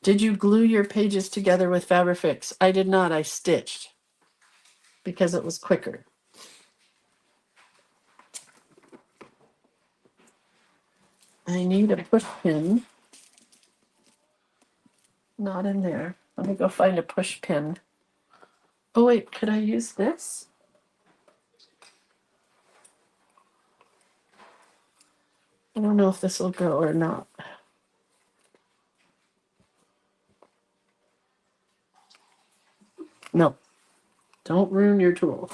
Did you glue your pages together with Fabrifix? I did not. I stitched because it was quicker. I need a push pin. Not in there. Let me go find a push pin. Oh, wait, could I use this? I don't know if this will go or not. No, don't ruin your tool.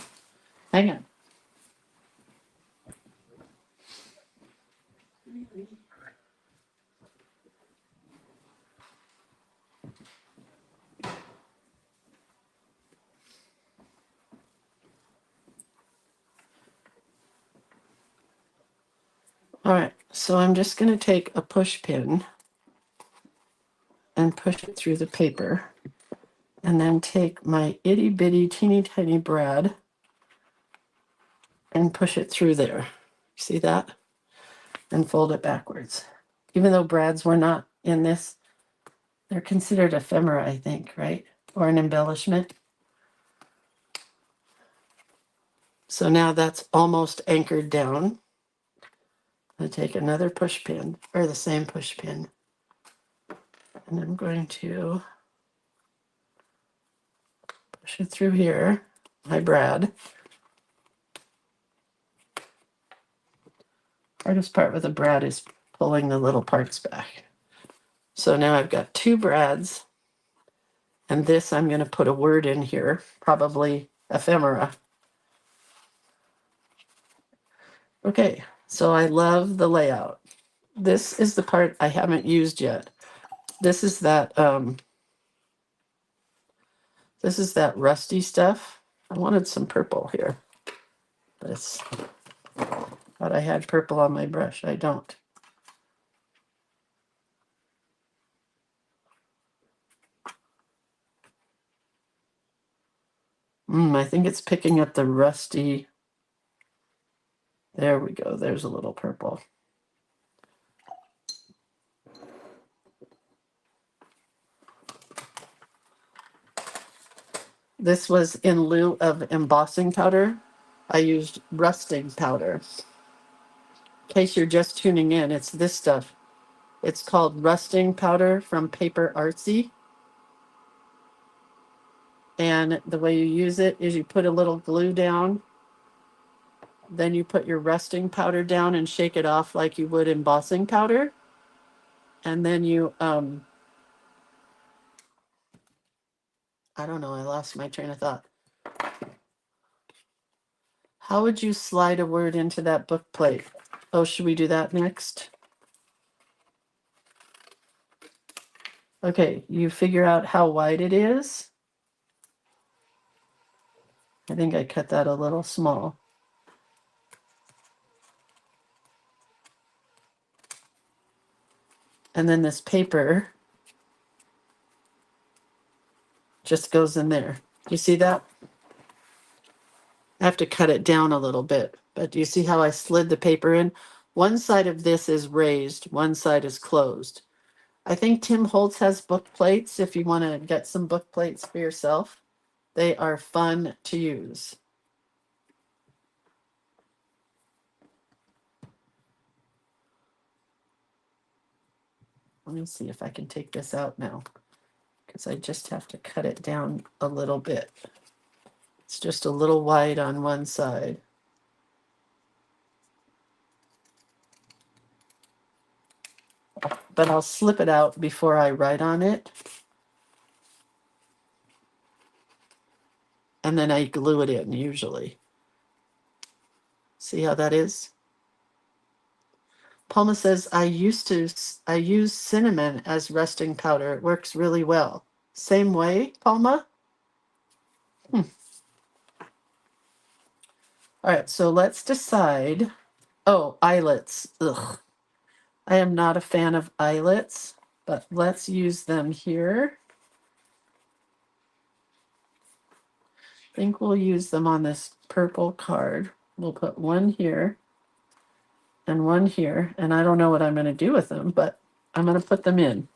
Hang on. All right, so I'm just going to take a push pin and push it through the paper, and then take my itty bitty teeny tiny brad and push it through there. See that? And fold it backwards. Even though brads were not in this, they're considered ephemera, I think, right? Or an embellishment. So now that's almost anchored down. I take another push pin, or the same push pin, and I'm going to push it through here, my brad. Hardest part with a brad is pulling the little parts back. So now I've got two brads, and this I'm going to put a word in here, probably ephemera. Okay, so I love the layout. This is the part I haven't used yet. This is that rusty stuff. I wanted some purple here. This thought I had purple on my brush. I don't. I think it's picking up the rusty. There we go. There's a little purple. This was in lieu of embossing powder. I used rusting powder. In case you're just tuning in, it's this stuff. It's called rusting powder from Paper Artsy. And the way you use it is you put a little glue down, then you put your rusting powder down and shake it off like you would embossing powder. And then you, I don't know, I lost my train of thought. How would you slide a word into that book plate? Oh, should we do that next? Okay, you figure out how wide it is. I think I cut that a little small. And then this paper just goes in there. You see that? I have to cut it down a little bit, but do you see how I slid the paper in? One side of this is raised, one side is closed. I think Tim Holtz has book plates if you want to get some book plates for yourself. They are fun to use. Let me see if I can take this out now, because I just have to cut it down a little bit. It's just a little wide on one side. But I'll slip it out before I write on it. And then I glue it in usually. See how that is? Palma says, I use cinnamon as resting powder. It works really well. Same way, Palma? All right, so let's decide. Oh, eyelets. Ugh. I am not a fan of eyelets, but let's use them here. I think we'll use them on this purple card. We'll put one here and one here, and I don't know what I'm going to do with them, but I'm going to put them in.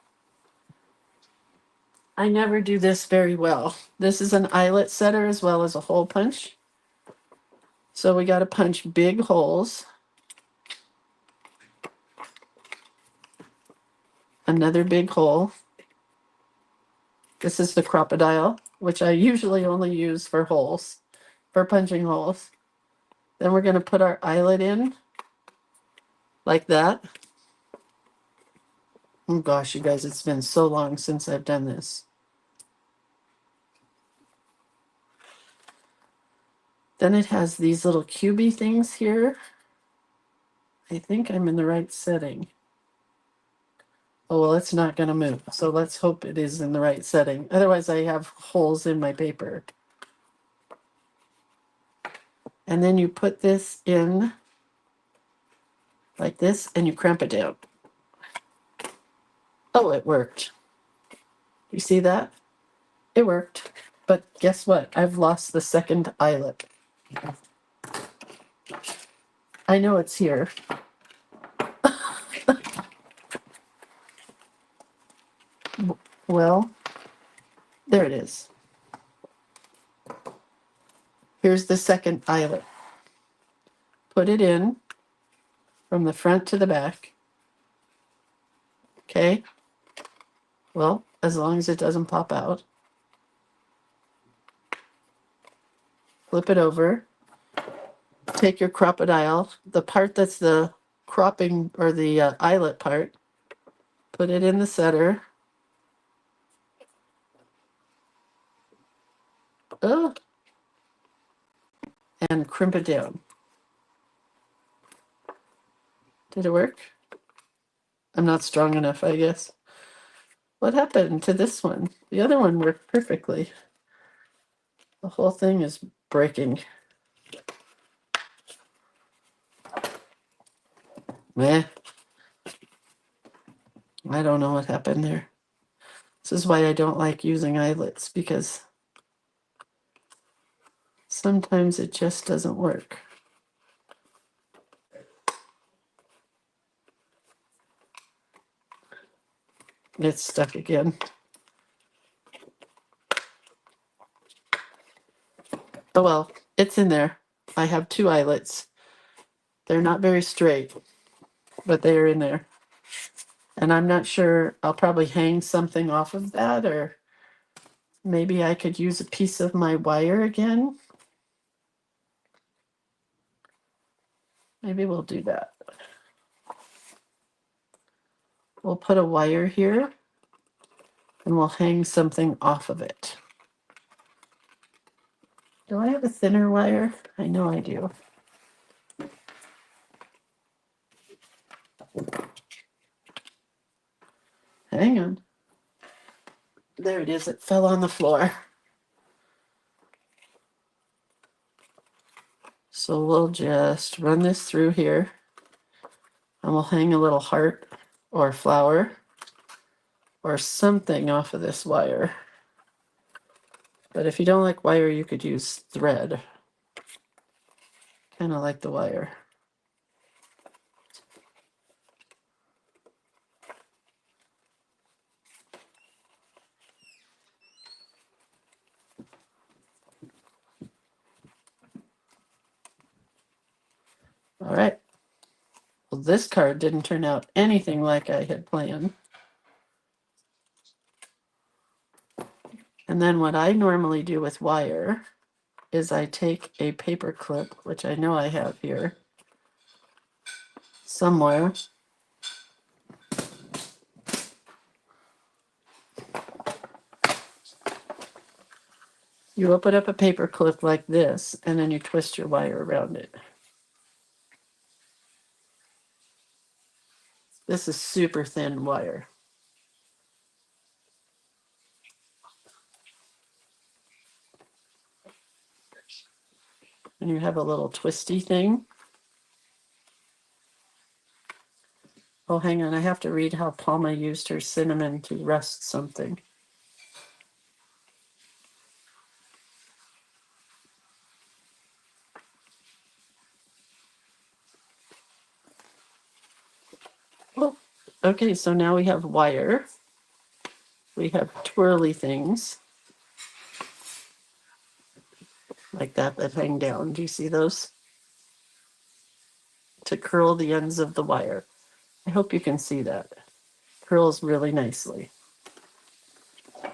I never do this very well. This is an eyelet setter as well as a hole punch. So we got to punch big holes. Another big hole. This is the crocodile, which I usually only use for holes, for punching holes. Then we're going to put our eyelet in like that. Oh gosh, you guys, it's been so long since I've done this. Then it has these little cubey things here. I think I'm in the right setting. Oh, well, it's not going to move. So let's hope it is in the right setting. Otherwise, I have holes in my paper. And then you put this in like this and you cramp it down. Oh, it worked. You see that? It worked. But guess what? I've lost the second eyelet. I know it's here. Well, there it is. Here's the second eyelet. Put it in from the front to the back. Okay. Well, as long as it doesn't pop out. Flip it over. Take your crocodile, the part that's the cropping or the eyelet part, put it in the center. Oh, and crimp it down. Did it work? I'm not strong enough, I guess. What happened to this one? The other one worked perfectly. The whole thing is breaking. Meh. I don't know what happened there. This is why I don't like using eyelets, because Sometimes it just doesn't work. It's stuck again. Oh well, it's in there. I have 2 eyelets. They're not very straight, but they are in there. And I'm not sure, I'll probably hang something off of that, or maybe I could use a piece of my wire again. Maybe we'll do that. We'll put a wire here and we'll hang something off of it. Do I have a thinner wire? I know I do. Hang on. There it is. It fell on the floor. So we'll just run this through here and we'll hang a little heart or flower or something off of this wire. But if you don't like wire, you could use thread. Kind of like the wire. All right. Well, this card didn't turn out anything like I had planned. And then what I normally do with wire is I take a paper clip, which I know I have here somewhere. You open up a paper clip like this, and then you twist your wire around it. This is super thin wire. And you have a little twisty thing. Oh, hang on. I have to read how Palma used her cinnamon to rust something. Oh, okay. So now we have wire. We have twirly things like that hang down. Do you see those? To curl the ends of the wire. I hope you can see that. Curls really nicely.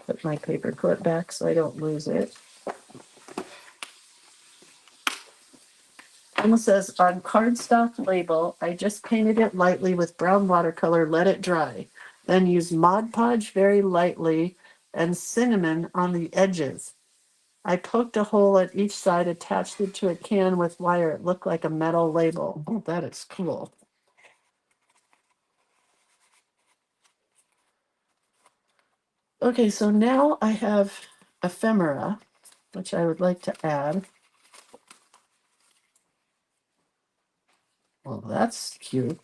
Put my paper clip back so I don't lose it. It says, on cardstock label, I just painted it lightly with brown watercolor, let it dry. Then use Mod Podge very lightly and cinnamon on the edges. I poked a hole at each side, attached it to a can with wire. It looked like a metal label. Oh, that is cool. Okay, so now I have ephemera, which I would like to add. Well, that's cute.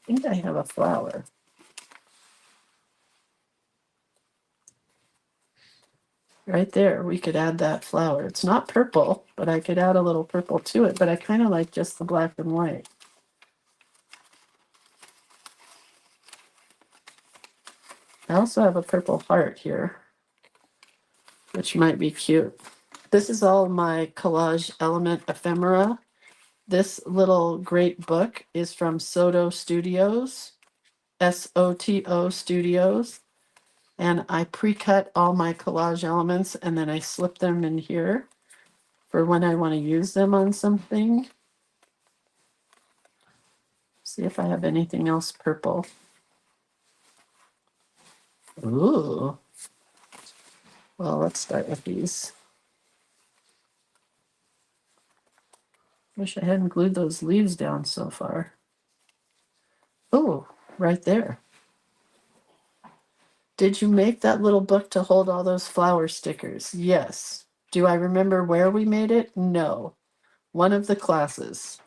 I think I have a flower. Right there, we could add that flower. It's not purple, but I could add a little purple to it, but I kind of like just the black and white. I also have a purple heart here, which might be cute. This is all my collage element ephemera. This little great book is from Soto Studios, SOTO Studios. And I pre-cut all my collage elements and then I slip them in here for when I want to use them on something. See if I have anything else purple. Ooh. Well, let's start with these. Wish I hadn't glued those leaves down so far. Oh, right there. Did you make that little book to hold all those flower stickers? Yes. Do I remember where we made it? No. One of the classes.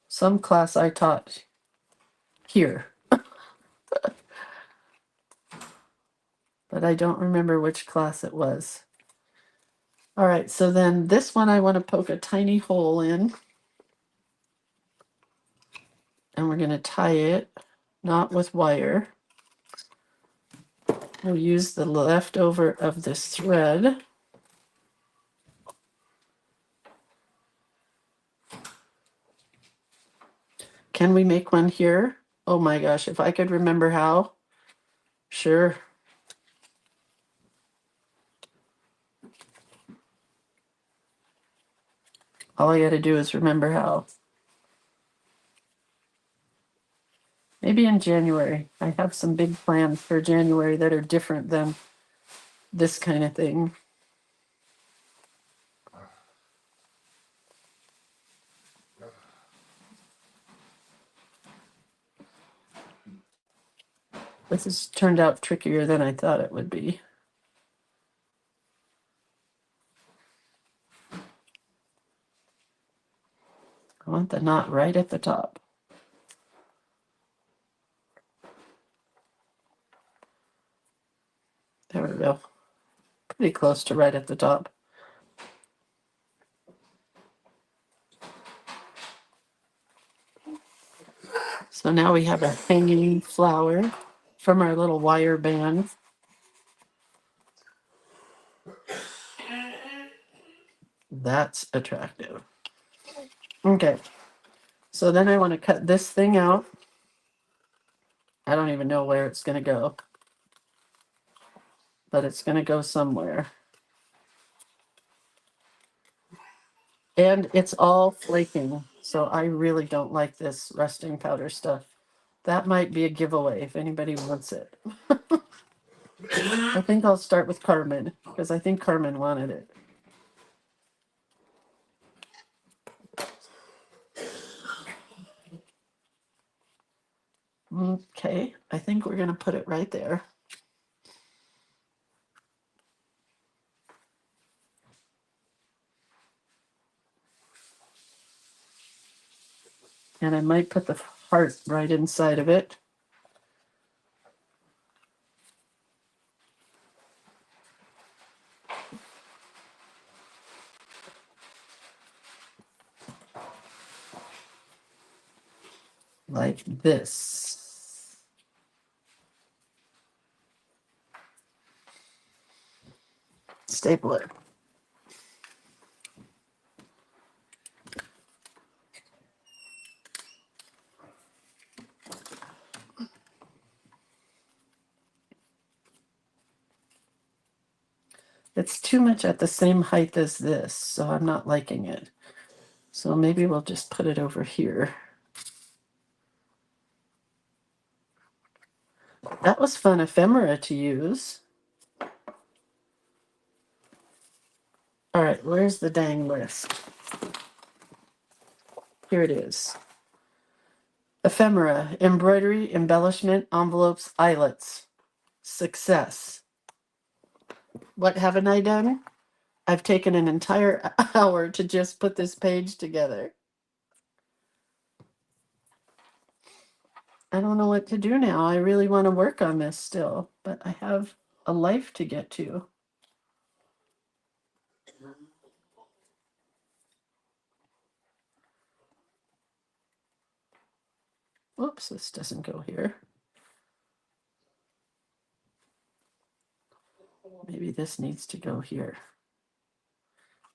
Some class I taught here. But I don't remember which class it was. All right, so then this one I want to poke a tiny hole in. And we're going to tie it, not with wire. We'll use the leftover of this thread. Can we make one here? Oh my gosh, if I could remember how. Sure. All I got to do is remember how. Maybe in January. I have some big plans for January that are different than this kind of thing. This has turned out trickier than I thought it would be. I want the knot right at the top. There we go. Pretty close to right at the top. So now we have a hanging flower from our little wire band. That's attractive. Okay. So then I want to cut this thing out. I don't even know where it's going to go, but it's going to go somewhere. And it's all flaking, so I really don't like this resting powder stuff. That might be a giveaway if anybody wants it. I think I'll start with Carmen, because I think Carmen wanted it. Okay, I think we're going to put it right there. And I might put the heart right inside of it. Like this. Staple it. It's too much at the same height as this, so I'm not liking it. So maybe we'll just put it over here. That was fun ephemera to use. All right, where's the dang list? Here it is. Ephemera, embroidery, embellishment, envelopes, eyelets. Success. What haven't I done? I've taken an entire hour to just put this page together. I don't know what to do now. I really want to work on this still, but I have a life to get to. Oops, this doesn't go here. Maybe this needs to go here,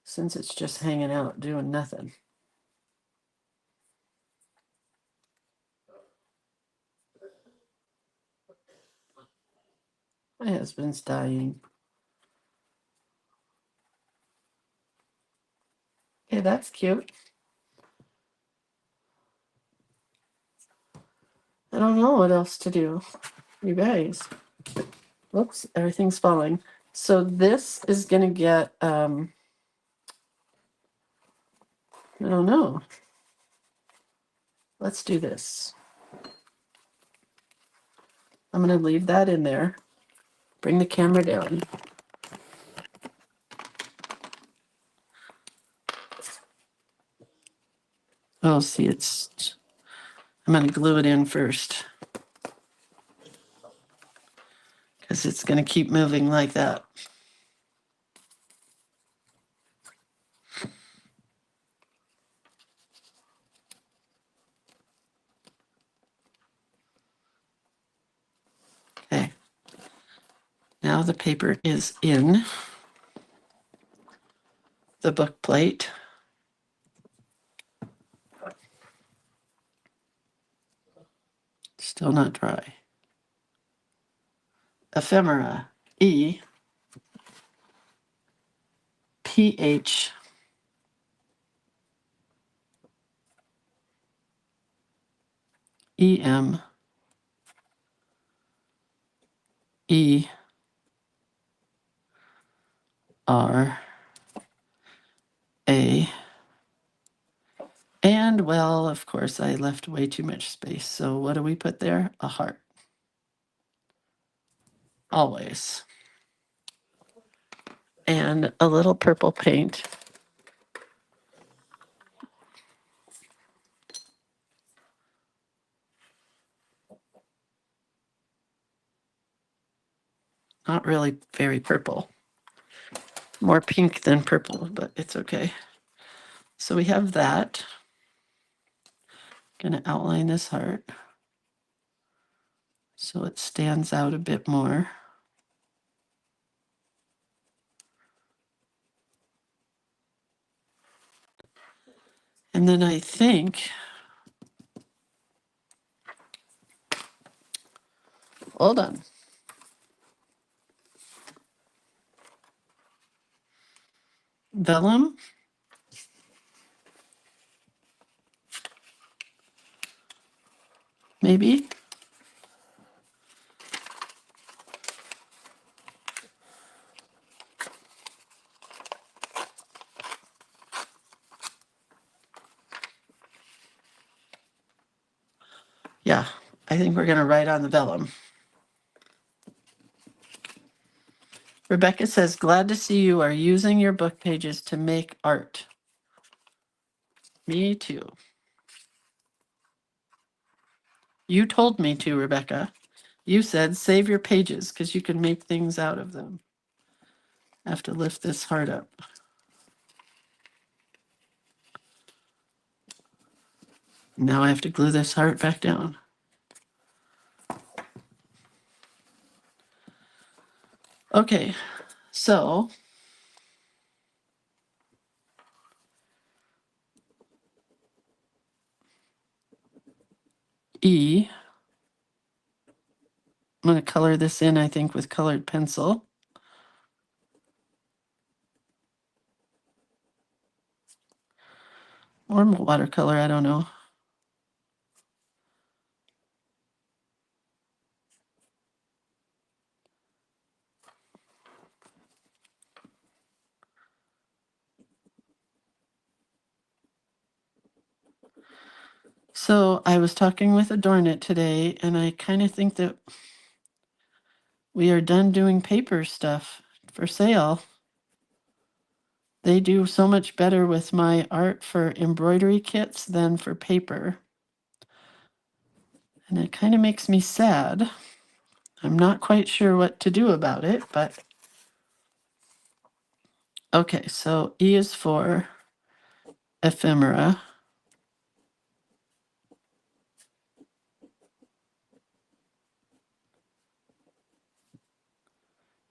since it's just hanging out doing nothing. My husband's dying. Okay, that's cute. I don't know what else to do. You guys. Whoops, everything's falling. So this is going to get, I don't know. Let's do this. I'm going to leave that in there. Bring the camera down. Oh, see, I'm going to glue it in first, because it's going to keep moving like that. Now the paper is in the book plate. Still not dry. Ephemera, E P-H E-M-E-R-A, and well, of course, I left way too much space. So what do we put there? A heart. Always. And a little purple paint. Not really very purple. More pink than purple, but it's okay. So we have that. Gonna outline this heart so it stands out a bit more. And then I think, hold on. Vellum. Maybe. Yeah, I think we're gonna write on the vellum. Rebecca says, glad to see you are using your book pages to make art. Me too. You told me to, Rebecca. You said save your pages because you can make things out of them. I have to lift this heart up. Now I have to glue this heart back down. Okay, so E, I'm going to color this in, I think, with colored pencil. Or watercolor, I don't know. So I was talking with Adornit today, and I kind of think that we are done doing paper stuff for sale. They do so much better with my art for embroidery kits than for paper. And it kind of makes me sad. I'm not quite sure what to do about it, but okay, so E is for ephemera.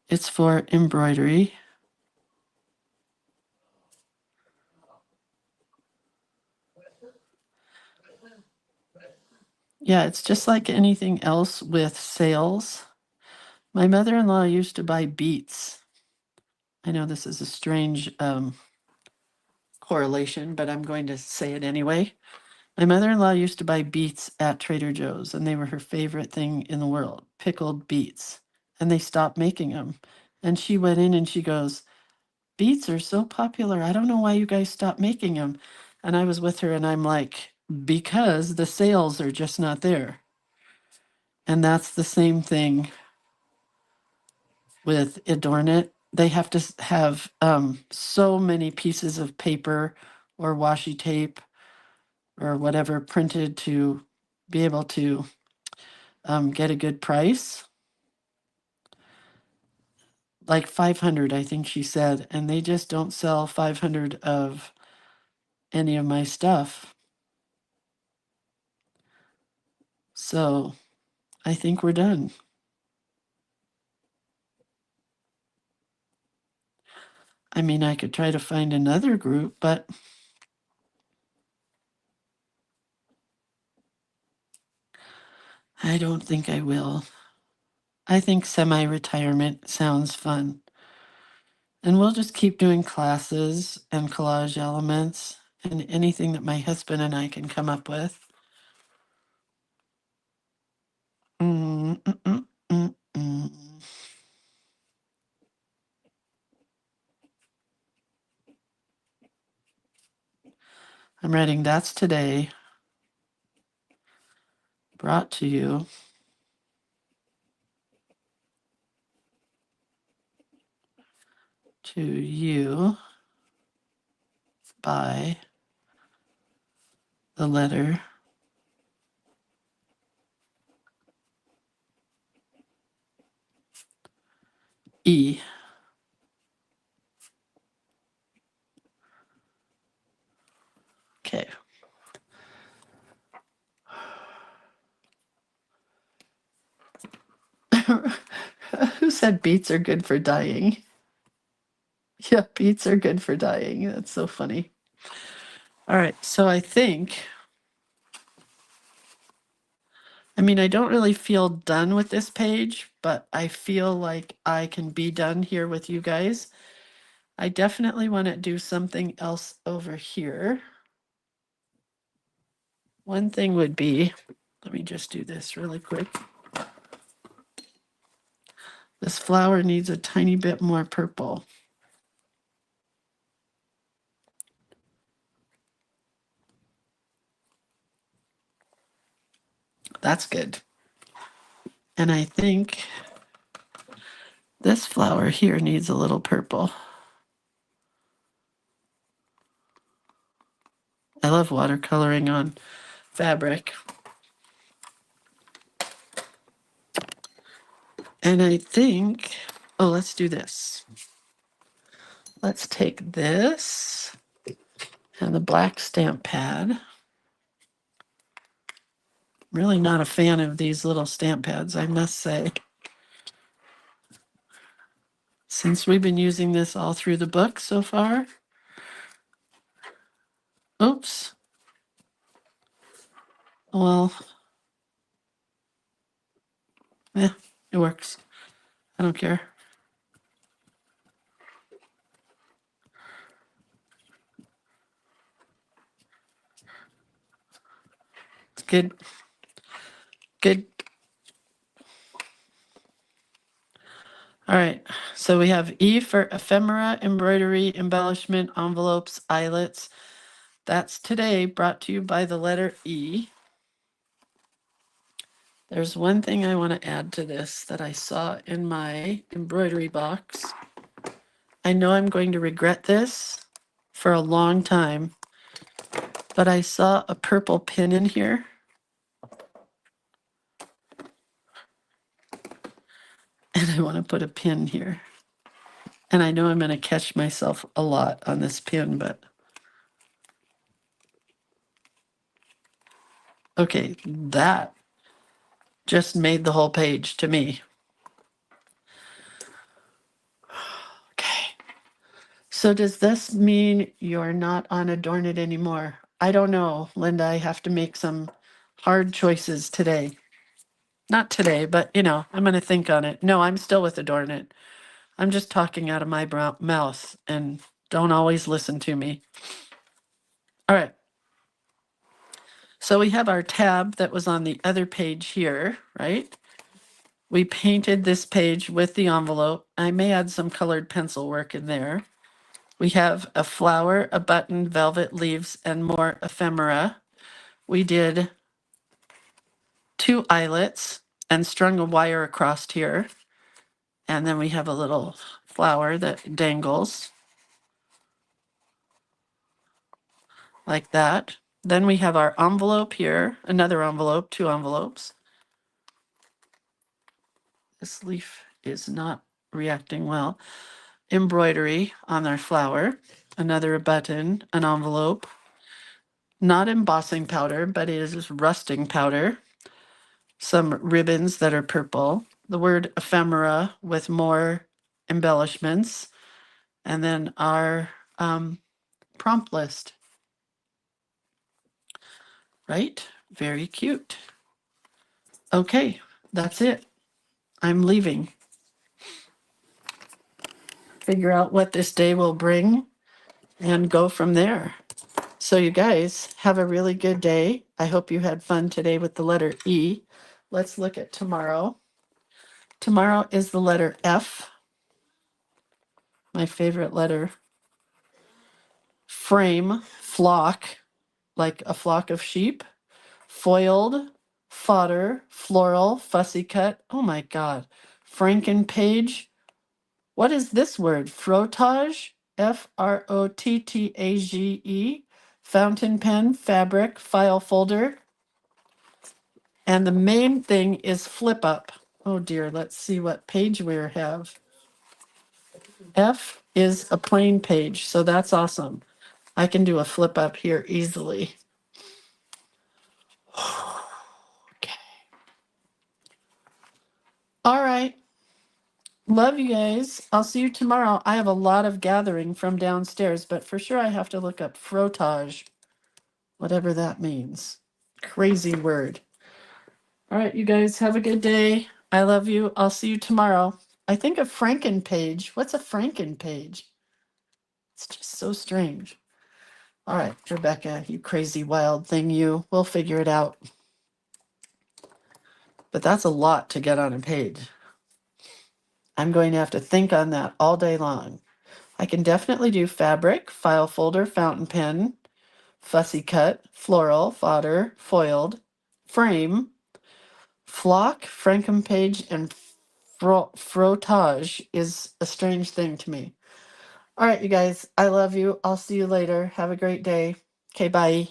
It's for embroidery. Yeah, it's just like anything else with sales. My mother-in-law used to buy beets. I know this is a strange correlation, but I'm going to say it anyway. My mother-in-law used to buy beets at Trader Joe's, and they were her favorite thing in the world, pickled beets. And they stopped making them. And she went in and she goes, beets are so popular. I don't know why you guys stopped making them. And I was with her and I'm like, because the sales are just not there. And that's the same thing with Adornit. They have to have so many pieces of paper or washi tape or whatever printed to be able to get a good price. Like 500, I think she said, and they just don't sell 500 of any of my stuff. So I think we're done. I mean, I could try to find another group, but I don't think I will. I think semi-retirement sounds fun. And we'll just keep doing classes and collage elements and anything that my husband and I can come up with. Mm, mm, mm, mm, mm. I'm writing that's today, brought to you by the letter E. Okay. Who said beets are good for dying? Yeah, beets are good for dying. That's so funny. All right, so I mean, I don't really feel done with this page, but I feel like I can be done here with you guys. I definitely want to do something else over here. One thing would be, let me just do this really quick. This flower needs a tiny bit more purple. That's good. And I think this flower here needs a little purple. I love watercoloring on fabric. And I think, oh, let's do this. Let's take this and the black stamp pad. Really not a fan of these little stamp pads, I must say. Since we've been using this all through the book so far. Oops. Well, yeah, it works. I don't care. It's good. Good. All right. So we have E for ephemera, embroidery, embellishment, envelopes, eyelets. That's today, brought to you by the letter E. There's one thing I want to add to this that I saw in my embroidery box. I know I'm going to regret this for a long time, but I saw a purple pin in here. And I want to put a pin here. And I know I'm going to catch myself a lot on this pin, but okay, that just made the whole page to me. Okay. So does this mean you're not on Adornit anymore? I don't know, Linda. I have to make some hard choices today. Not today, but I'm going to think on it. No, I'm still with Adornit. I'm just talking out of my mouth and don't always listen to me. All right. So we have our tab that was on the other page here, right? We painted this page with the envelope. I may add some colored pencil work in there. We have a flower, a button, velvet leaves, and more ephemera. We did 2 eyelets and strung a wire across here. And then we have a little flower that dangles like that. Then we have our envelope here, another envelope, 2 envelopes. This leaf is not reacting well. Embroidery on our flower, another button, an envelope, not embossing powder, but it is rusting powder, some ribbons that are purple, the word ephemera with more embellishments, And then our prompt list, right? Very cute. Okay, that's it. I'm leaving. Figure out what this day will bring and go from there. So you guys have a really good day. I hope you had fun today with the letter E. Let's look at tomorrow. Tomorrow is the letter F, my favorite letter. Frame, flock, like a flock of sheep. Foiled, fodder, floral, fussy cut. Oh my God. Frankenpage. What is this word? Frottage, Frottage, fountain pen, fabric, file folder. And the main thing is flip up. Oh dear, let's see what page we have. F is a plain page, so that's awesome. I can do a flip up here easily. Okay. All right. Love you guys. I'll see you tomorrow. I have a lot of gathering from downstairs, but for sure I have to look up frottage, whatever that means. Crazy word. All right, you guys have a good day. I love you. I'll see you tomorrow. I think of Frankenpage. What's a Frankenpage? It's just so strange. All right, Rebecca, you crazy wild thing, you. We'll figure it out. But that's a lot to get on a page. I'm going to have to think on that all day long. I can definitely do fabric, file folder, fountain pen, fussy cut, floral, fodder, foiled, frame, flock, Frankenpage, and frottage is a strange thing to me. All right, you guys, I love you. I'll see you later. Have a great day. Okay, bye.